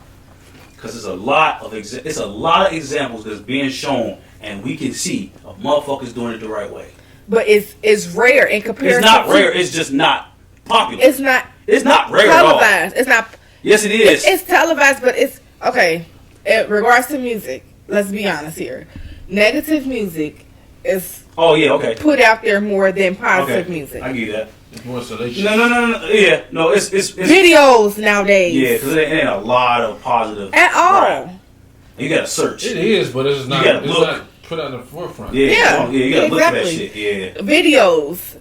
Because there's a lot of examples that's being shown, and we can see of motherfuckers doing it the right way. But it's rare in comparison. It's not to- rare. It's just not popular. It's not It's not rare at all. televised. It's not. Yes, it is. It's televised, but it's okay. In regards to music, let's be honest here. Negative music is Oh yeah, okay. put out there more than positive Okay, music. I give you that. It's more salacious. No. Yeah, no. It's Videos nowadays, yeah, because it ain't a lot of positive at all. Right. You gotta search. It is, but it's not. gotta It's look. not put out in the forefront. Yeah, Yeah, you gotta look for that exactly. shit. Yeah, Videos,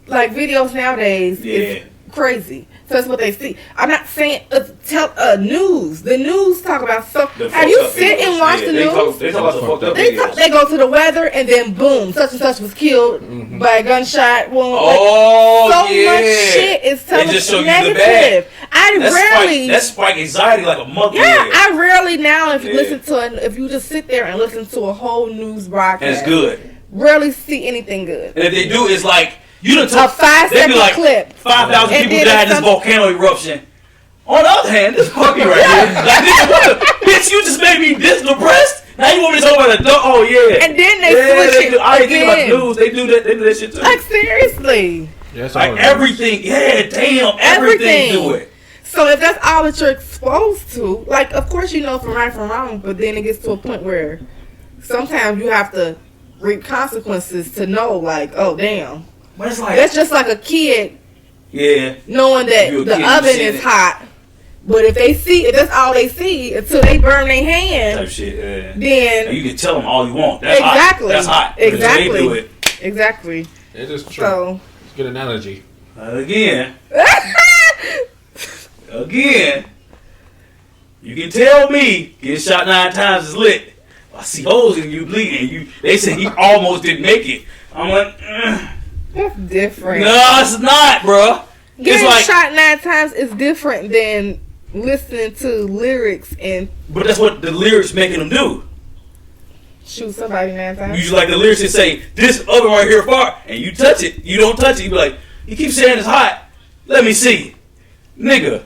like videos nowadays, Yeah. is crazy. So that's what they see. I'm not saying news. The news talk about so. The Have you fucked up sit videos. and watch Yeah, the they news? They talk about the fucked up They videos. go to the weather and then boom, such and such was killed by a gunshot wound. Oh so yeah. much shit is They just show telling you the negative. I That's rarely, that's spike anxiety like a monkey. yeah, I rarely now if you Yeah. listen to if you just sit there and listen to a whole news broadcast, and it's good. Rarely see anything good. And if they do, it's like you done A took 5-second like clip. 5,000 And people then died in it's this volcano eruption. On the other hand, this puppy right here, like nigga, what the bitch? You just made me this depressed. Now you want me to talk about a dog? Oh yeah. And then they yeah, switch it do. I ain't think about again. the news. They do that. They do that shit too. Like seriously. Yeah, that's all Like it is. everything. Yeah, damn. Everything do it. So if that's all that you're exposed to, like, of course you know from right from wrong, but then it gets to a point where sometimes you have to reap consequences to know, like, oh damn. But it's like That's just like a kid yeah. knowing that You're a the kid, you oven see is it. hot. But if that's all they see until they burn their Type hand, shit. Yeah. then And you can tell them all you want. That's Exactly. hot. That's hot. But until Exactly. They do it. exactly. It is true. So It's a good analogy. Again. Again. You can tell me getting shot 9 times is lit. I see holes in you bleeding. They say he almost didn't make it. I'm like, that's different. no, it's not, bro. It's Getting like, shot 9 times is different than listening to lyrics and but that's what the lyrics making them do. shoot somebody 9 times. Usually, like the lyrics that say this oven right here far, and you touch it, you don't touch it. You be like, you keep saying it's hot. Let me see, nigga.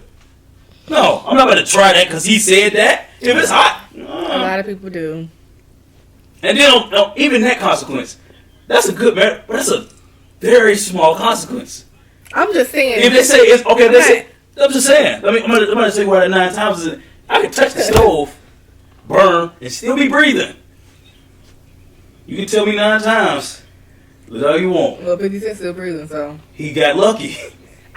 No, I'm not about to try that because he said that. If it's hot, A lot of people do. and then even that consequence, that's a good matter, but that's a very small consequence. I'm just saying. If they say it's okay, they say, I'm just saying. I'm gonna say why that 9 times is. I can touch the stove, burn, and still be breathing. You can tell me 9 times. That's all you want. Well, 50 Cent still breathing, so. He got lucky.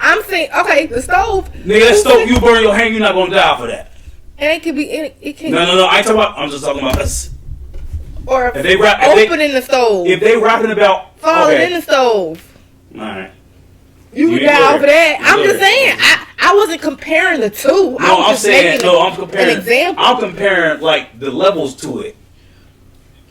I'm saying, okay, the stove. Nigga, that stove, you burn your hand, you're not gonna die for that. And it could be, it can No, I ain't talking about, I'm just talking about us. Or If they rap, opening the stove. if they rapping about, Falling okay. in the stove. Alright. You You would ain't die lyric. over that. I'm You just lyric. saying. I wasn't comparing the two. I No, was I'm just saying, making no, I'm comparing, an example. I'm comparing, like, the levels to it.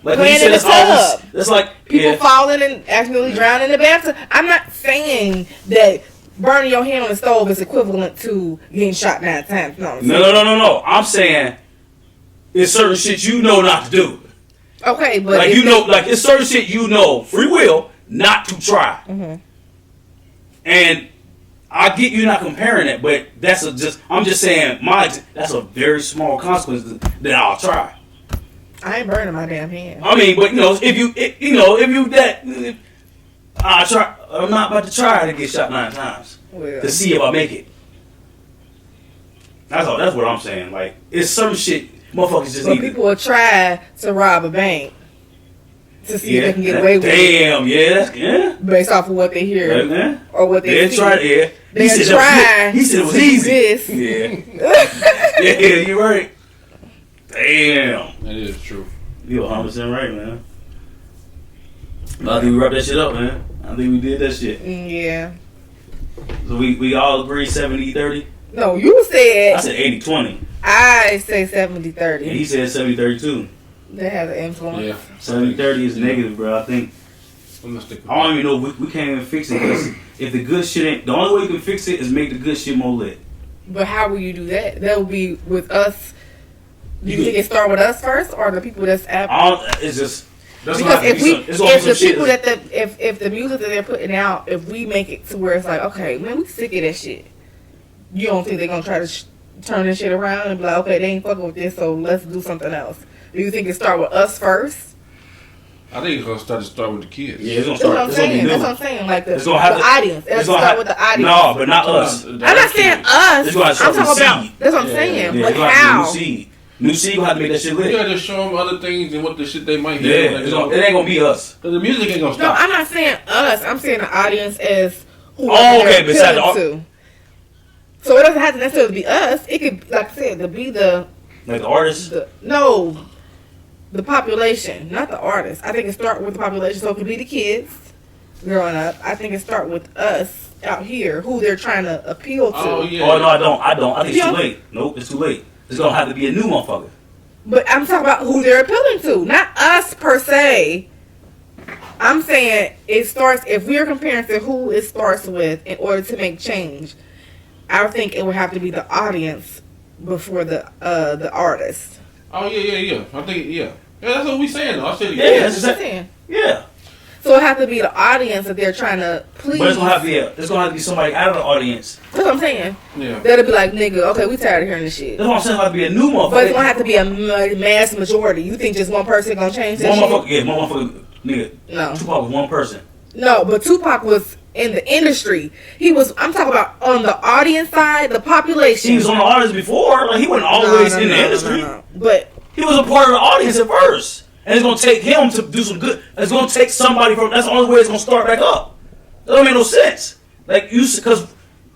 Like, when Playing you said in the it's always, tub. it's like, People yeah. falling and accidentally drowning in the bathtub. I'm not saying that burning your hand on the stove is equivalent to getting shot 9 times. No, I'm saying. No. I'm saying it's certain shit you know not to do. Okay, but Like if you know, like it's certain shit you know, free will, not to try. Mhm. And I get you not comparing it, but I'm just saying that's a very small consequence that I'll try. I ain't burning my damn hand. I mean, but I try. I'm not about to try to get shot 9 times Well, to see if I make it. That's all. That's what I'm saying. Like it's some shit motherfuckers just but need. people will try to rob a bank to see if they can get away with it Damn, yeah. based off of what they hear Right, man. or what they They see. tried, yeah. They said try he said it was to do easy. this. Yeah. Yeah, you're right. Damn. That is true. You're 100% right, man. I think we wrapped that shit up, man. I think we did that shit. Yeah. So we all agree 70-30? No, you I said said 80-20. I say And he 70-30. said 70-32. They have an influence. Yeah. 70-30 is negative, bro. I think. I'm gonna stick with I don't even know if we can't even fix it because if the good shit ain't. The only way you can fix it is make the good shit more lit. But how will you do that? That would be with us. Do you You think could- it start with us first, or the people that's at? It's just. That's Because not if we, it's gonna be if some the shit people that's- that if the music that they're putting out, if we make it to where it's like, okay, man, we sick of that shit. You don't think they're gonna try to turn this shit around and be like, okay, they ain't fucking with this, so let's do something else? Do you think it start with us first? I think it's gonna start with the kids. Yeah, it's gonna That's what start. I'm It's gonna be saying. new. That's what I'm saying. Like the It's gonna have to- audience. It has It's to gonna start have with the audience. No, but not us. I'm not saying us. It's gonna I'm start talking with about. seed. That's what I'm Yeah, saying. Yeah, But it's gonna have how? to be new seed. New seed gonna have to make that shit You lit. gotta show them other things and what the shit they might Yeah, hear. it ain't gonna be us. The music ain't gonna No, stop. I'm not saying us. I'm saying the audience as who Oh, okay, they're beside the appealing to. So it doesn't have to necessarily be us. It could, like I said, to be the Like the artists. the population, not the artist. I think it start with the population, so it could be the kids growing up. I think it start with us out here, who they're trying to appeal to. Oh yeah. Oh no, I don't. I think it's Yeah. too late. Nope, it's too late. It's gonna have to be a new motherfucker. But I'm talking about who they're appealing to, not us per se. I'm saying it starts, if we're comparing to who it starts with in order to make change, I would think it would have to be the audience before the artist. Oh yeah. I think yeah. That's what we saying though. I said Yeah, That's that's what I'm exact- saying. Yeah, So it has to be the audience that they're trying to please. but it's gonna have to be somebody out of the audience. That's what I'm saying. Yeah. That'll be like, nigga, okay, we tired of hearing this shit. That's what I'm saying. It have to be a new motherfucker. But it's gonna have to be a mass majority. You think just one person gonna change that one shit? motherfucker. Yeah, one motherfucker. Nigga, No. Tupac was one person. No, but Tupac was in the industry. I'm talking about on the audience side, the population. He was on the audience before. Like, he wasn't always in the industry. No. But He was a part of the audience at first. And it's going to take him to do some good. It's going to take somebody from. That's the only way it's going to start back up. That don't make no sense. Like, because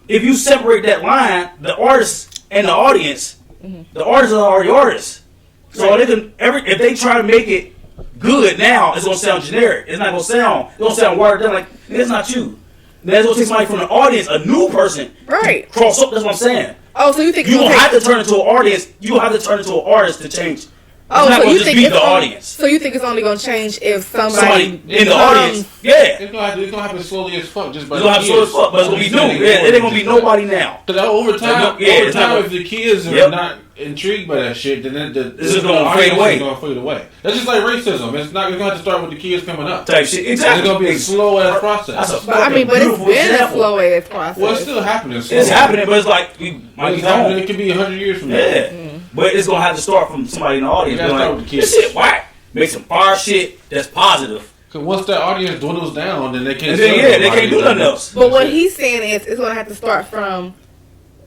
if you separate that line, the artist and the audience, the artists are already artists. So they can if they try to make it good now, it's gonna sound generic. It's not gonna sound watered down. Like, it's not you. Then it's gonna take somebody from the audience, a new person, right. cross up. That's what I'm saying. Oh, so you think You don't have to turn into an audience. You don't have to turn into an artist to change. It's Oh, not so gonna you just think be it's the only, audience. So you think it's only gonna change if Somebody in the becomes- audience, yeah. It's gonna happen slowly as fuck. Just by It's gonna have the so as kids. fuck, but it's gonna be new. Yeah, it ain't gonna be nobody now. Because over time, Yeah, it's not gonna- if the kids are Yep. not intrigued by that shit, then This is gonna fade audience away. is gonna fade away. That's just like racism. It's gonna have to start with the kids coming up. Type shit. Exactly. It's gonna be a slow ass process. That's a But I mean, fucking but it's beautiful been a example. slow ass process. Well, it's still happening. It's slowly. happening, but it's like you might It's be happening. home. It could be 100 years from now. Yeah, but it's gonna have to start from somebody in the audience. You gotta Being start like, with the this kids. shit whack. Make some fire shit that's positive. Because once that audience dwindles down, then they can't. And then, sell yeah, they nobody can't do nothing else. But what he's saying is, it's gonna have to start from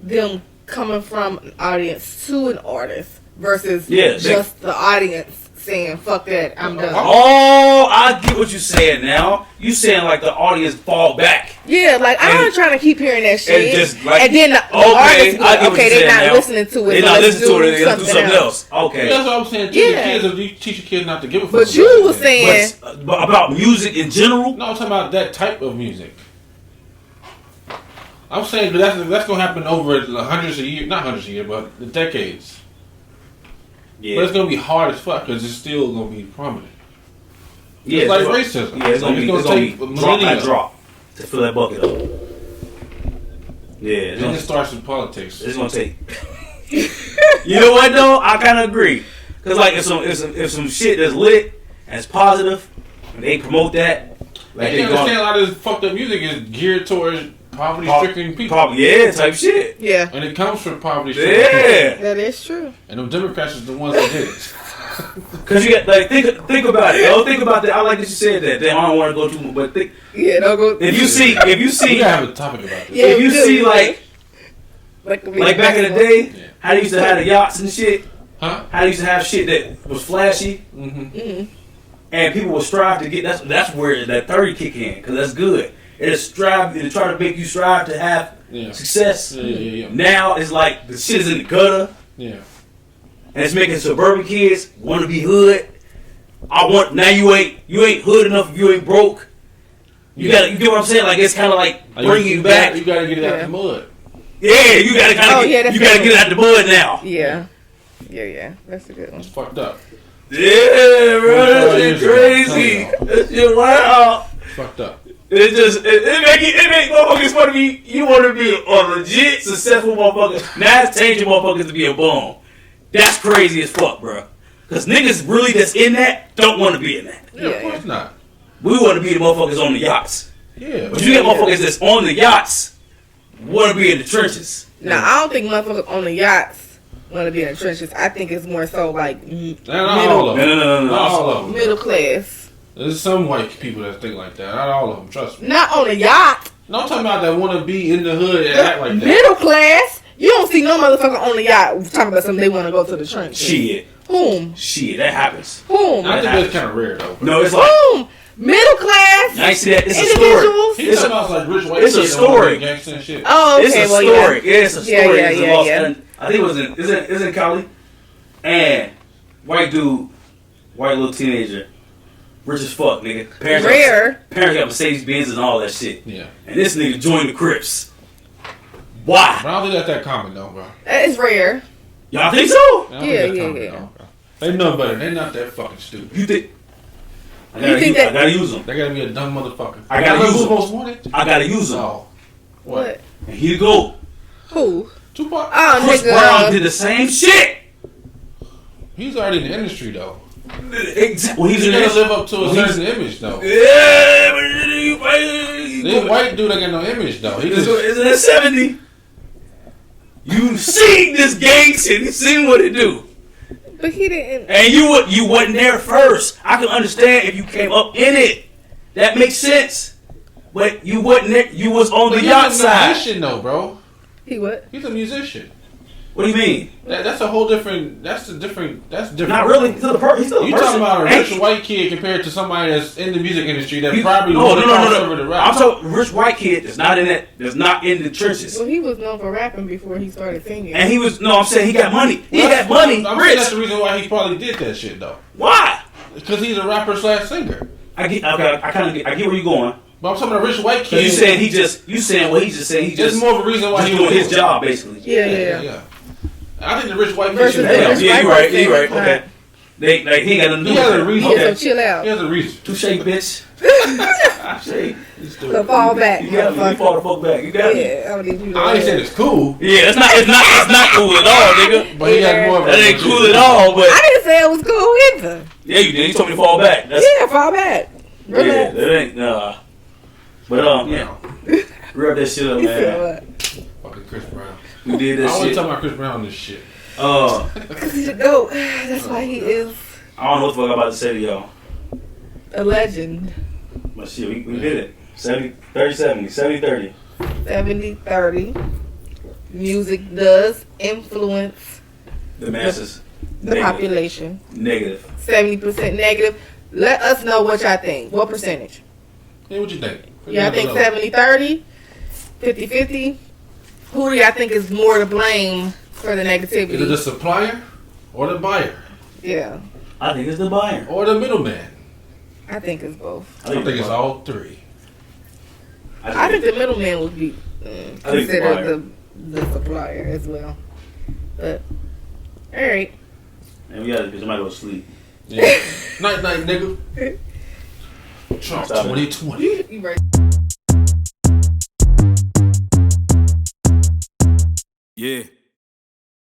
them coming from an audience to an artist versus Yeah, just the audience saying "fuck that, I'm done." Oh, I get what you're saying now. You saying like the audience fall back. Yeah, like I'm And- trying to keep hearing that shit, and just, like, and then the okay, artist, I get what okay, you're they're saying not now. listening to it. They're so not let's listening to it. Let's do something else. else. Okay. That's what I'm saying. Too. Yeah. The kids, if you teach your kids not to give a fuck. But you about was it. saying, But about music in general. No, I'm talking about that type of music. I'm saying that's gonna happen over the hundreds of years, not hundreds of years, but the decades. But it's gonna be hard as fuck because it's still gonna be prominent. Yeah, It's like gonna- racism. Yeah, it's gonna Like, be, it's gonna take drop by millennia. drop to fill that bucket up. Yeah, it's Then gonna, it starts with politics. it's gonna take. You know what though? I kind of agree. Cause like if some shit that's lit and it's positive, and they promote that, like I they can going understand a lot of this fucked up music is geared towards poverty-stricken people. yeah, type shit. yeah, And it comes from poverty-stricken people. Yeah, that is true. And the Democrats is the ones that did it. cause you got like think about it. Yo, think about that. I like that you said that. Damn, I don't want to go too much, but think, Yeah, don't go. if you see We gotta have a topic about this. Yeah, if we you do, see we like back in the day, Yeah. how they used to have the yachts and shit. Huh? How they used to have shit that was flashy. Mm-hmm. And people will strive to get that's where that 30 kick in, because that's good. It'll try to make you strive to have Yeah. success. Yeah. Now it's like the shit is in the gutter, Yeah. and it's making suburban kids want to be hood. Now you ain't hood enough if you ain't broke. You get what I'm saying? Like it's kind of like bringing you back. You gotta get it out Yeah. the mud. Yeah, you gotta that's you gotta good. get out the mud now. Yeah, that's a good one. It's fucked up. Yeah, bro, that 25 shit years ago. crazy. That shit wild. It's fucked up. It just it make motherfuckers want to be. You want to be a legit successful motherfucker. Now it's changing motherfuckers to be a bum. That's crazy as fuck, bro. Cause niggas really that's in that don't want to be in that. Yeah, of course not. We want to be the motherfuckers on the yachts. Yeah. But you get motherfuckers that's on the yachts want to be in the trenches. Now I don't think motherfuckers on the yachts want to be in the trenches. I think it's more so like Not all of them. No. Not all of them. middle class. There's some white people that think like that. Not all of them. Trust me. Not on a yacht. No, I'm talking about that want to be in the hood and act like that. Middle class. You don't see no motherfucker on the yacht talking about something they want to go to the trenches. Shit, Whom? that happens. Whom? I think that's kind of rare though. No, it's like Whom? Middle class I see that. It's a story. individuals. He's talking about like rich white it's a kids that wanna story. be gangsta and shit. Oh, okay. It's a well, story. yeah. Yeah, it's a story. Yeah, It's yeah, lost- yeah. and I think it was in Cali. And white dude, white little teenager, rich as fuck, nigga. Rare. Parents got Mercedes Benz and all that shit. Yeah. And this nigga joined the Crips. Why? But I don't think that's that common though, bro. That is rare. Y'all think so? I don't think Yeah, that's yeah, common, yeah. though, bro. They know better. They're not that fucking stupid. You think? think I gotta use them. They gotta be a dumb motherfucker. I gotta That's use who them. most wanted. I gotta use them. Oh. What? And here you go. Who? Tupac. Oh, Chris nigga. Brown did the same shit. He's already in the industry though. Well, he's He's in gonna this. live up to a Well, he's- certain image though. Yeah, but This white dude ain't got no image though. He It's just in 70. You seen this gang shit. You seen what it do. But he didn't. And you wasn't there first. I can understand if you came up in it. That makes sense. But you wasn't. You was on the But yacht he's a side. musician, though, bro. He what? He's a musician. What do you mean? That's a whole different. That's different. Not really. He's still a person. You talking about a Hey, rich white kid compared to somebody that's in the music industry that probably no. over the rap. I'm talking rich white kid that's not in that. That's not in the trenches. Well, he was known for rapping before he started singing. And he was. No, I'm saying he got money. He Well, had money. I'm saying Rich. that's the reason why he probably did that shit though. Why? Because he's a rapper / singer. I get. Okay. I get where you're going. But I'm talking about a rich white So kid. you saying he just. You saying what he just said. He There's just. more of a reason why Just he doing was his job basically. Yeah. I think the rich white kid Versus should the have. rich- Yeah, you right. You right. Nah. Okay. They like he ain't got nothing to He do has with a that. reason. Yeah, Okay. so chill out. He has a reason. Touche, bitch. Touche. He's So stupid. fall back. You got me. You fall the fuck back. You got me. Yeah, I don't need you to I ain't saying it's cool, Yeah, it's not cool at all, nigga. but he has more of a. That ain't cool at all, but I didn't say it was cool either. yeah, you did. You told me to fall back. That's, Yeah, fall back. yeah, Relax. that ain't nah. But yeah, wrap that shit up, You said man. what? Fucking Chris Brown. We did I that always shit. talk about Chris Brown this shit. Because he's a goat. That's why he is I don't know what the fuck I'm about to say to y'all, a legend. but shit, we did it. 70, 30, 70, 70, 30. 70-30. Music does influence The masses. the Negative. population. Negative. 70% negative. Let us know what y'all think. What percentage? Hey, what you think? Y'all think 70-30? 50-50? Who do y'all think is more to blame for the Either the negativity? supplier or the buyer Yeah, I think it's the buyer. or the middleman. I think it's both. I think it's all three. I think the middleman would be the buyer. considered the supplier as well. But, alright. And we gotta somebody go to sleep. Yeah. Night, night, nigga. Trump Stop it. 2020. You right. Yeah.